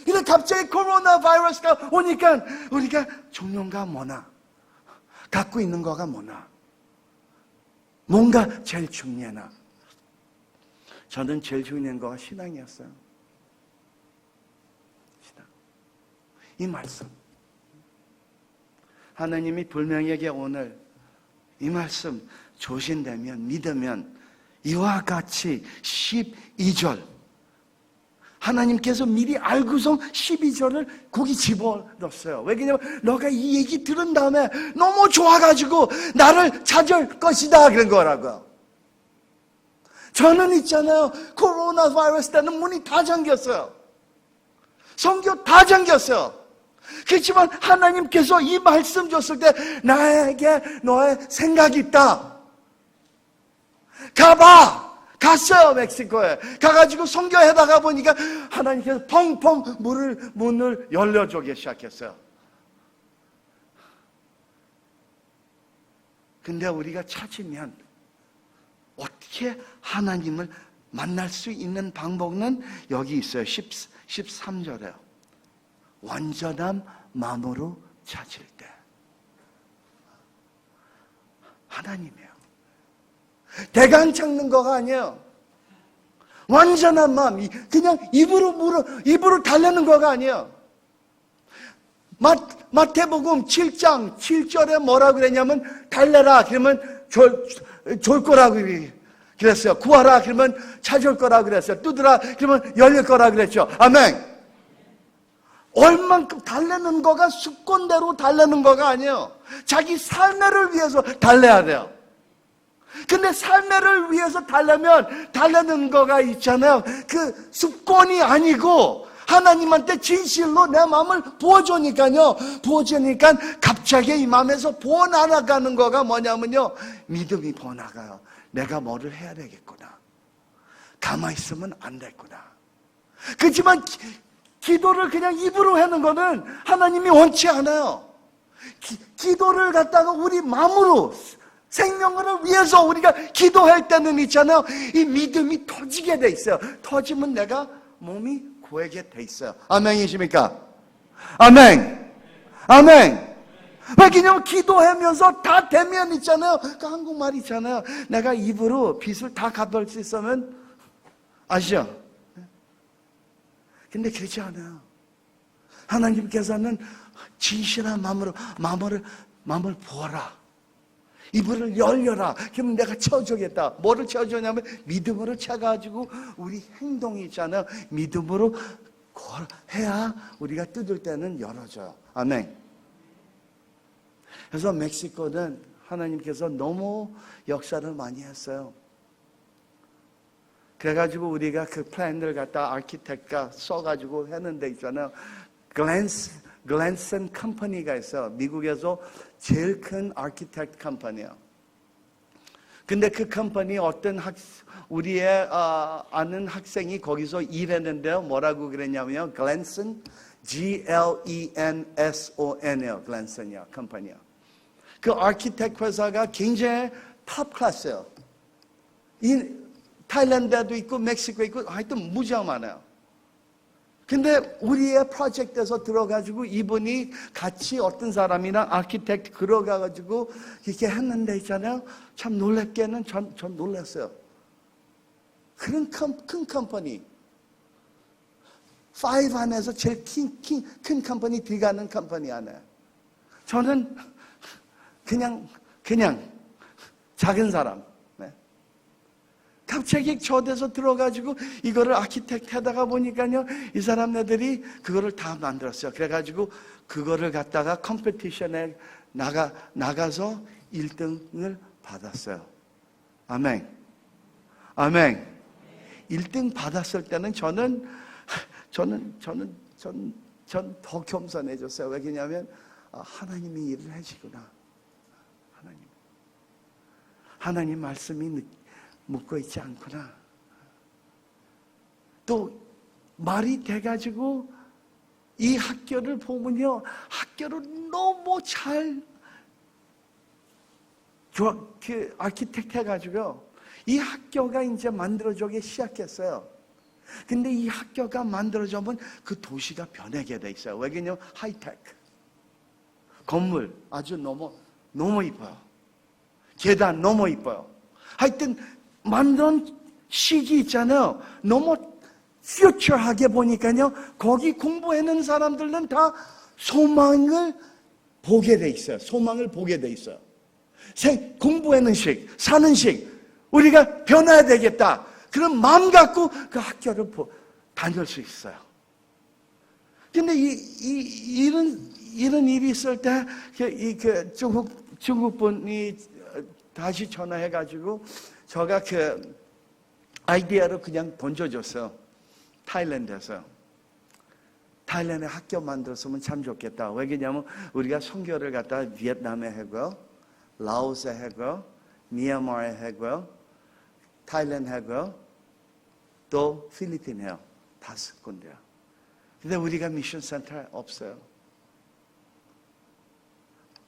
Speaker 1: 근데 갑자기 코로나 바이러스가 오니까 우리가 종료가 뭐나, 갖고 있는 거가 뭐나, 뭔가 제일 중요하나. 저는 제일 중요한 거가 신앙이었어요. 신앙. 이 말씀. 하나님이 불명에게 오늘 이 말씀 조신되면, 믿으면 이와 같이 12절, 하나님께서 미리 알고서 12절을 거기 집어넣었어요. 왜 그러냐면 너가 이 얘기 들은 다음에 너무 좋아가지고 나를 찾을 것이다 그런 거라고요. 저는 있잖아요, 코로나 바이러스 때는 문이 다 잠겼어요. 성교 다 잠겼어요. 그렇지만 하나님께서 이 말씀 줬을 때 나에게 너의 생각이 있다. 가봐! 갔어요, 멕시코에. 가가지고 선교하다가 보니까 하나님께서 펑펑 문을 열려주기 시작했어요. 근데 우리가 찾으면 어떻게 하나님을 만날 수 있는 방법은 여기 있어요. 13절에요. 완전한 마음으로 찾을 때. 하나님이에요. 대강 찾는 거가 아니에요. 완전한 마음, 그냥 입으로 달래는 거가 아니에요. 마태복음 7장 7절에 뭐라고 그랬냐면 달래라 그러면 줄 거라고 그랬어요. 구하라 그러면 찾을 거라고 그랬어요. 뜯으라 그러면 열릴 거라고 그랬죠. 아멘. 얼만큼 달래는 거가 습관대로 달래는 거가 아니에요. 자기 삶을 위해서 달래야 돼요. 근데 삶을 위해서 달래는 거가 있잖아요. 그 습관이 아니고 하나님한테 진실로 내 마음을 부어주니까 갑자기 이 마음에서 부어나가는 거가 뭐냐면요, 믿음이 부어나가요. 내가 뭐를 해야 되겠구나, 가만히 있으면 안 되겠구나. 그렇지만 기도를 그냥 입으로 하는 거는 하나님이 원치 않아요. 기도를 갖다가 우리 마음으로, 생명을 위해서 우리가 기도할 때는 있잖아요, 이 믿음이 터지게 돼 있어요. 터지면 내가 몸이 구하게 돼 있어요. 아멘이십니까? 아멘. 아멘. 왜 그냥 기도하면서 다 되면 있잖아요, 그 한국말 있잖아요, 내가 입으로 빚을 다 갚을 수 있으면 아시죠? 근데 그렇지 않아요. 하나님께서는 진실한 마음을 부어라. 이불을 열려라. 그러면 내가 채워주겠다. 뭐를 채워주냐면 믿음으로 채가지고 우리 행동이 있잖아요. 믿음으로 해야 우리가 뜯을 때는 열어줘요. 아멘. 그래서 멕시코는 하나님께서 너무 역사를 많이 했어요. 그래가지고 우리가 그 플랜을 갖다 아키텍트가 써가지고 했는데 있잖아요. 글랜슨 컴퍼니가 있어요. 미국에서 제일 큰 아키텍트 컴퍼니예요. 근데 그 컴퍼니 어떤 우리의 아는 학생이 거기서 일했는데요. 뭐라고 그랬냐면요. 글랜슨, Glenson이요. 글랜슨이요. 컴퍼니요. 그 아키텍트 회사가 굉장히 탑 클래스예요. 타일랜드에도 있고 멕시코에 있고 하여튼 무지하게 많아요. 근데 우리의 프로젝트에서 들어가지고 이분이 같이 어떤 사람이랑 아키텍트 들어가가지고 이렇게 했는데 있잖아요. 참 놀랍게는 전 놀랐어요. 그런 큰 컴퍼니. 5 안에서 제일 큰 컴퍼니 들어가는 컴퍼니 안에. 저는 그냥 작은 사람. 갑자기 초대해서 들어가지고 이거를 아키텍트 하다가 보니까요, 이 사람네들이 그거를 다 만들었어요. 그래가지고 그거를 갖다가 컴피티션에 나가서 1등을 받았어요. 아멘. 아멘. 1등 받았을 때는 저는 더 겸손해졌어요. 왜냐하면 하나님이 일을 하시구나. 하나님 말씀이 묻고 있지 않구나. 또 말이 돼가지고 이 학교를 보면요, 학교를 너무 잘 아키텍트 해가지고요, 이 학교가 이제 만들어지기 시작했어요. 근데 이 학교가 만들어지면 그 도시가 변하게 돼 있어요. 왜냐면 하이테크 건물 아주 너무 이뻐요. 계단 너무 이뻐요. 하여튼 만든 시기 있잖아요. 너무 퓨처하게 보니까요, 거기 공부하는 사람들은 다 소망을 보게 돼 있어요. 소망을 보게 돼 있어요. 공부하는 식, 사는 식, 우리가 변해야 되겠다. 그런 마음 갖고 그 학교를 다닐 수 있어요. 근데 이런 일이 있을 때, 중국 분이 다시 전화해가지고, 제가 그 아이디어를 그냥 던져줬어요. 타일랜드에서. 타일랜드에 학교 만들었으면 참 좋겠다. 왜냐면 우리가 선교를 갖다 비엔남에 하고요, 라오스에 하고요, 미얀마에 하고요, 타일랜드 하고요, 또 필리핀 해요. 5군데요. 근데 우리가 미션 센터 없어요.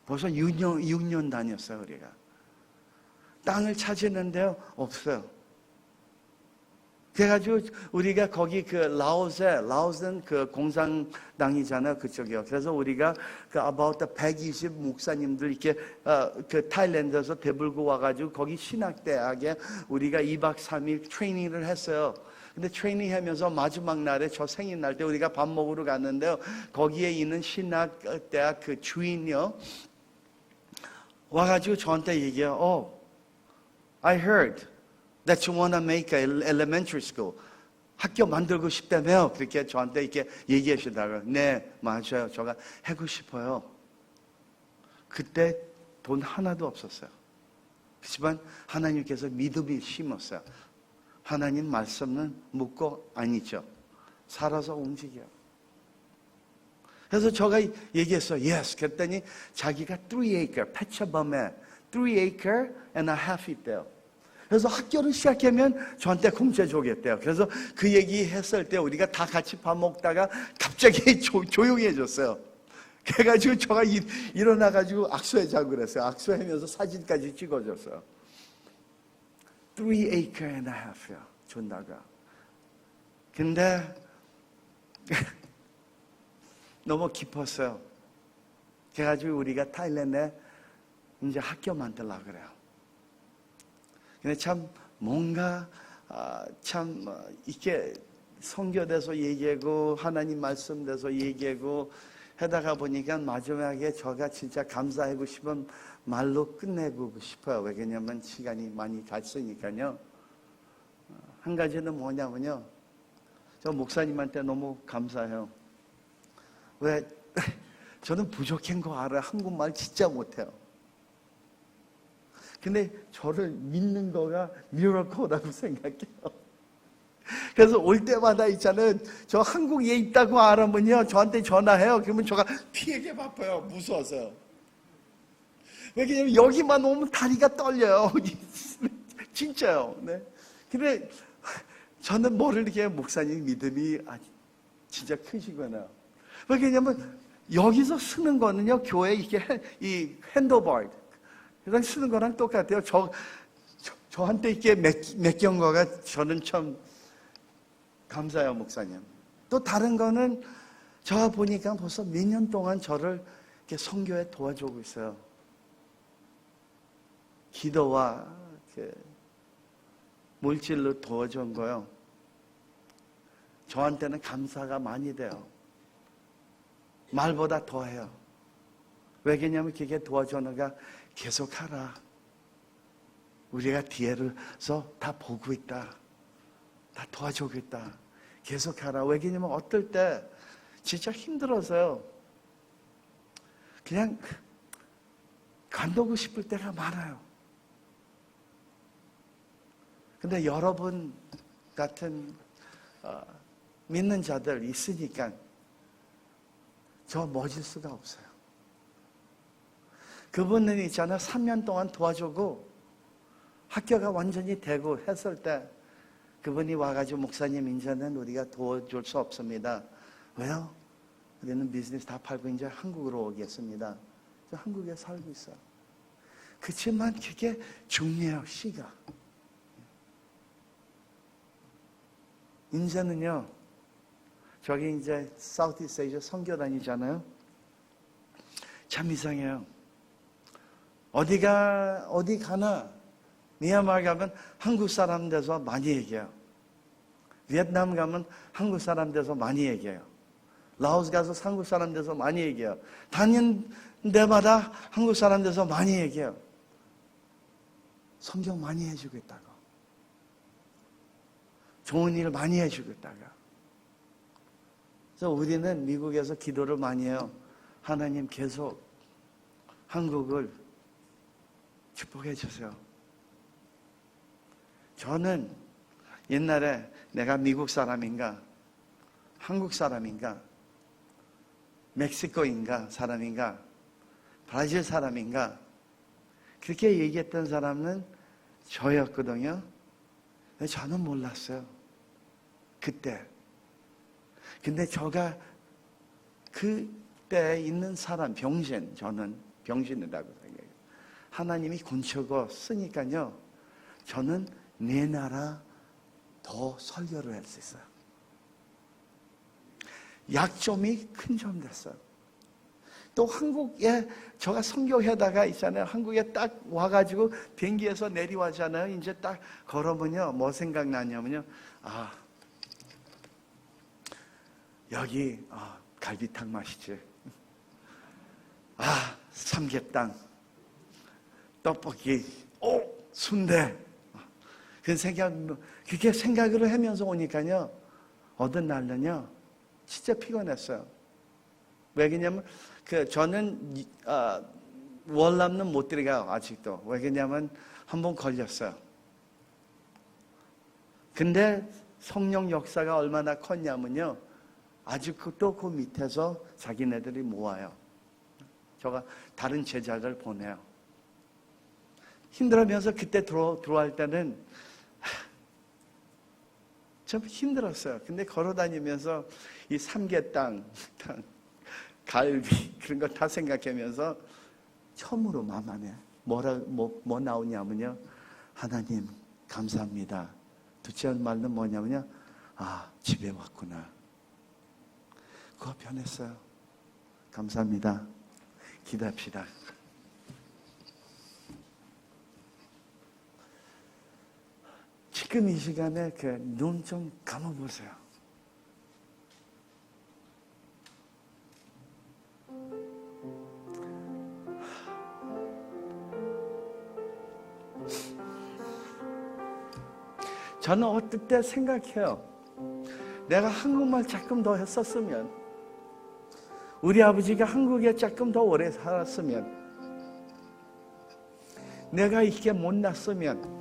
Speaker 1: 벌써 6년 다녔어요, 우리가. 땅을 찾았는데요, 없어요. 그래가지고 우리가 거기 그 라오스는 그 공산당이잖아요, 그쪽이요. 그래서 우리가 그 about 120 목사님들 이렇게 그 타일랜드에서 대불고 와가지고 거기 신학대학에 우리가 2박 3일 트레이닝을 했어요. 근데 트레이닝 하면서 마지막 날에 저 생일날 때 우리가 밥 먹으러 갔는데요, 거기에 있는 신학대학 그 주인이요, 와가지고 저한테 얘기해요. I heard that you want to make an elementary school. 학교 만들고 싶다며요. 그렇게 저한테 이렇게 얘기하시다가, 네, 맞아요. 제가 하고 싶어요. 그때 돈 하나도 없었어요. 그렇지만 하나님께서 믿음이 심었어요. 하나님 말씀은 묻고 아니죠. 살아서 움직여요. 그래서 제가 얘기했어요. Yes. 그랬더니 자기가 3acre, 패처범에 3acre and a half 있대요. 그래서 학교를 시작하면 저한테 공짜 주겠대요. 그래서 그 얘기 했을 때 우리가 다 같이 밥 먹다가 갑자기 조용해졌어요. 그래가지고 제가 일어나가지고 악수하자고 그랬어요. 악수하면서 사진까지 찍어줬어요. 3acre and a half요. 준다가. 근데 너무 깊었어요. 그래가지고 우리가 타일랜드에 이제 학교 만들려고 그래요. 근데 참 뭔가 참 이렇게 선교돼서 얘기하고 하나님 말씀돼서 얘기하고 하다가 보니까 마지막에 제가 진짜 감사하고 싶은 말로 끝내고 싶어요. 왜냐면 시간이 많이 갔으니까요. 한 가지는 뭐냐면요. 저 목사님한테 너무 감사해요. 왜? 저는 부족한 거 알아요. 한국말 진짜 못해요. 근데 저를 믿는 거가 미러클이라고 생각해요. 그래서 올 때마다 있잖아요. 저 한국에 있다고 알아면요. 저한테 전화해요. 그러면 제가 피하게 바빠요. 무서워서요. 왜냐면 여기만 오면 다리가 떨려요. 진짜요. 네. 근데 저는 모르게 목사님 믿음이 진짜 크시구나. 왜냐면 여기서 쓰는 거는요. 교회 이렇게 이 핸들바드 그냥 쓰는 거랑 똑같아요. 저한테 이렇게 맡긴 거가 저는 참 감사해요, 목사님. 또 다른 거는 저 보니까 벌써 몇 년 동안 저를 이렇게 선교에 도와주고 있어요. 기도와 물질로 도와준 거요. 저한테는 감사가 많이 돼요. 말보다 더해요. 왜냐면 그게 도와주는 거 계속하라. 우리가 뒤에서 다 보고 있다. 다 도와주고 있다. 계속하라. 왜냐면 어떨 때 진짜 힘들어서요. 그냥 간두고 싶을 때가 많아요. 근데 여러분 같은 믿는 자들 있으니까 저 멎을 수가 없어요. 그분은 있잖아 3년 동안 도와주고 학교가 완전히 되고 했을 때 그분이 와가지고 목사님 이제는 우리가 도와줄 수 없습니다. 왜요? 우리는 비즈니스 다 팔고 이제 한국으로 오겠습니다. 저 한국에 살고 있어요. 그렇지만 그게 중요해요. 시가. 이제는요. 저기 이제 사우스이스트 에이시아 선교 다니잖아요. 참 이상해요. 어디 가나 미얀마 가면 한국 사람 돼서 많이 얘기해요. 베트남 가면 한국 사람 돼서 많이 얘기해요. 라오스 가서 한국 사람 돼서 많이 얘기해요. 다니는 데마다 한국 사람 돼서 많이 얘기해요. 성경 많이 해주고 있다고. 좋은 일 많이 해주고 있다고. 그래서 우리는 미국에서 기도를 많이 해요. 하나님 계속 한국을 축복해 주세요. 저는 옛날에 내가 미국 사람인가, 한국 사람인가, 멕시코인가 사람인가, 브라질 사람인가, 그렇게 얘기했던 사람은 저였거든요. 근데 저는 몰랐어요. 그때. 근데 제가 그때 있는 사람, 저는 병신이라고 생각해요. 하나님이 군초고 쓰니까요. 저는 내 나라 더 설교를 할 수 있어요. 약점이 큰 점 됐어요. 또 한국에 제가 선교하다가 있잖아요. 한국에 딱 와가지고 비행기에서 내려와잖아요. 이제 딱 걸어보면요. 뭐 생각나냐면요. 여기 갈비탕 맛있지. 삼계탕, 떡볶이, 순대. 그렇게 생각을 하면서 오니까요. 어떤 날은요. 진짜 피곤했어요. 왜냐면 저는 월남는 못 들어가요. 아직도. 왜냐면 한번 걸렸어요. 근데 성령 역사가 얼마나 컸냐면요. 아직도 그 밑에서 자기네들이 모아요. 제가 다른 제자들 보내요. 힘들면서 그때 들어갈 때는 좀 힘들었어요. 근데 걸어다니면서 이 삼계탕, 갈비 그런 거 다 생각하면서 처음으로 만만해. 뭐 나오냐면요. 하나님 감사합니다. 둘째 말은 뭐냐면요. 집에 왔구나. 그거 변했어요. 감사합니다. 기도합시다. 지금 이 시간에 그 눈 좀 감아보세요. 저는 어떨 때 생각해요. 내가 한국말 조금 더 했었으면, 우리 아버지가 한국에 조금 더 오래 살았으면, 내가 이렇게 못 났으면,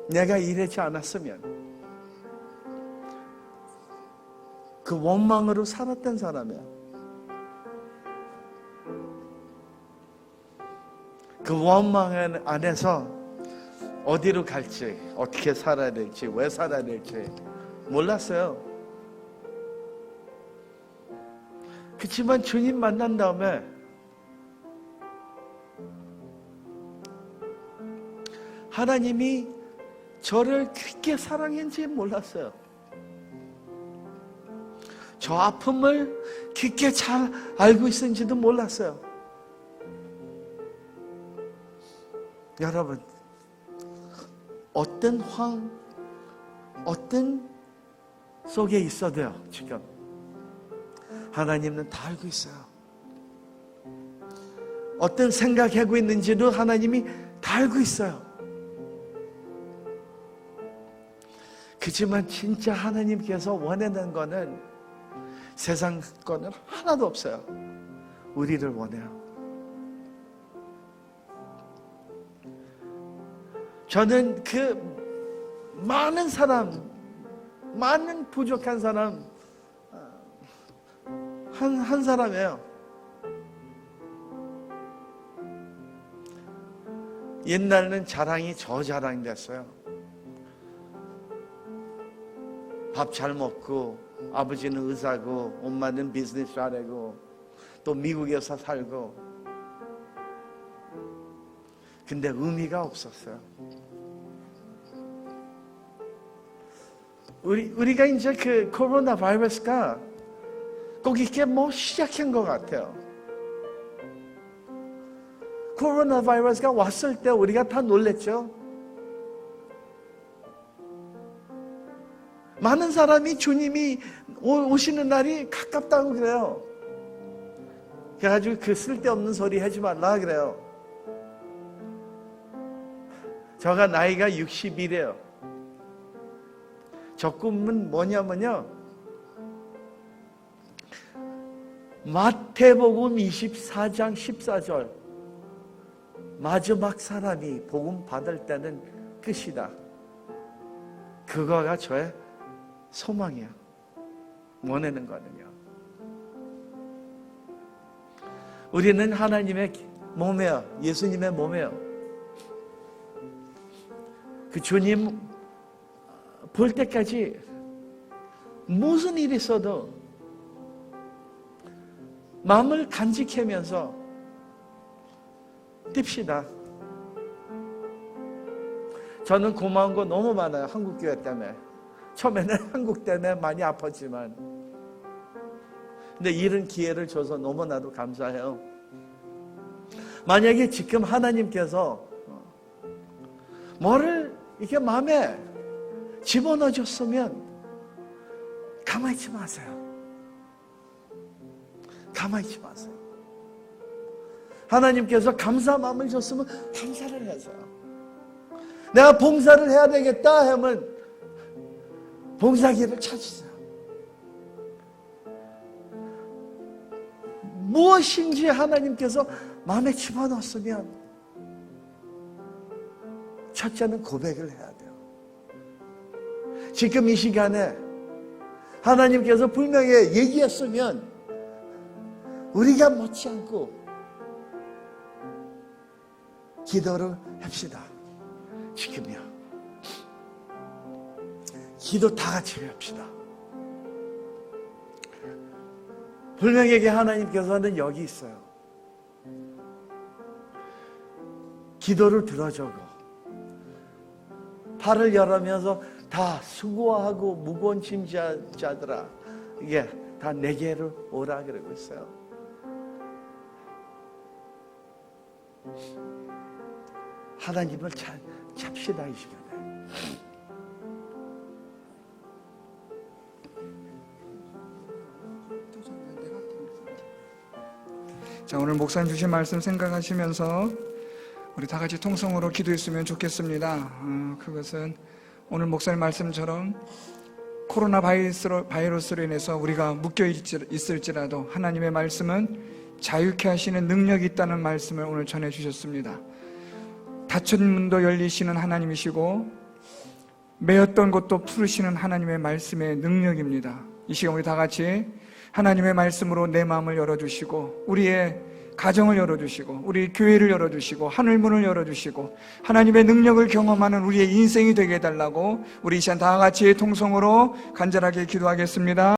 Speaker 1: 내가 이러지 않았으면, 그 원망으로 살았던 사람이야. 그 원망 안에서 어디로 갈지, 어떻게 살아야 될지, 왜 살아야 될지 몰랐어요. 그렇지만 주님 만난 다음에 하나님이 저를 그렇게 사랑했는지 몰랐어요. 저 아픔을 그렇게 잘 알고 있었는지도 몰랐어요. 여러분, 어떤 속에 있어도요, 지금 하나님은 다 알고 있어요. 어떤 생각하고 있는지도 하나님이 다 알고 있어요. 그렇지만 진짜 하나님께서 원하는 거는 세상 거는 하나도 없어요. 우리를 원해요. 저는 그 많은 사람, 많은 부족한 사람 한 사람이에요. 옛날에는 자랑이 저 자랑이 됐어요. 밥 잘 먹고, 아버지는 의사고, 엄마는 비즈니스 잘하고, 또 미국에서 살고. 근데 의미가 없었어요. 우리가 이제 그 코로나 바이러스가 꼭 이렇게 시작한 것 같아요. 코로나 바이러스가 왔을 때 우리가 다 놀랬죠. 많은 사람이 주님이 오시는 날이 가깝다고 그래요. 그래가지고 그 쓸데없는 소리 하지 말라 그래요. 저가 나이가 60이래요. 저 꿈은 뭐냐면요, 마태복음 24장 14절 마지막 사람이 복음 받을 때는 끝이다. 그거가 저의 소망이야. 원하는 거는요. 우리는 하나님의 몸이에요. 예수님의 몸이에요. 그 주님 볼 때까지 무슨 일이 있어도 마음을 간직하면서 뜁시다. 저는 고마운 거 너무 많아요. 한국교회 때문에. 처음에는 한국 때문에 많이 아팠지만, 근데 이런 기회를 줘서 너무나도 감사해요. 만약에 지금 하나님께서 뭐를 이렇게 마음에 집어넣어줬으면 가만히 있지 마세요. 가만히 있지 마세요. 하나님께서 감사 마음을 줬으면 감사를 하세요. 내가 봉사를 해야 되겠다 하면 봉사기를 찾으세요. 무엇인지 하나님께서 마음에 집어넣었으면 첫째는 고백을 해야 돼요. 지금 이 시간에 하나님께서 분명히 얘기했으면 우리가 못지않고 기도를 합시다. 지금이요. 기도 다 같이 합시다. 분명하게 하나님께서는 여기 있어요. 기도를 들어주고 팔을 열으면서 다 수고하고 무거운 짐자들아, 이게 다 내게로 오라 그러고 있어요. 하나님을 잘 잡시다 이 시간에.
Speaker 2: 자, 오늘 목사님 주신 말씀 생각하시면서 우리 다 같이 통성으로 기도했으면 좋겠습니다. 그것은 오늘 목사님 말씀처럼 코로나 바이러스로 인해서 우리가 묶여 있을지라도 하나님의 말씀은 자유케 하시는 능력이 있다는 말씀을 오늘 전해주셨습니다. 닫힌 문도 열리시는 하나님이시고 메었던 곳도 풀으시는 하나님의 말씀의 능력입니다. 이 시간 우리 다 같이 하나님의 말씀으로 내 마음을 열어주시고 우리의 가정을 열어주시고 우리 교회를 열어주시고 하늘문을 열어주시고 하나님의 능력을 경험하는 우리의 인생이 되게 해달라고 우리 이 시간 다 같이 통성으로 간절하게 기도하겠습니다.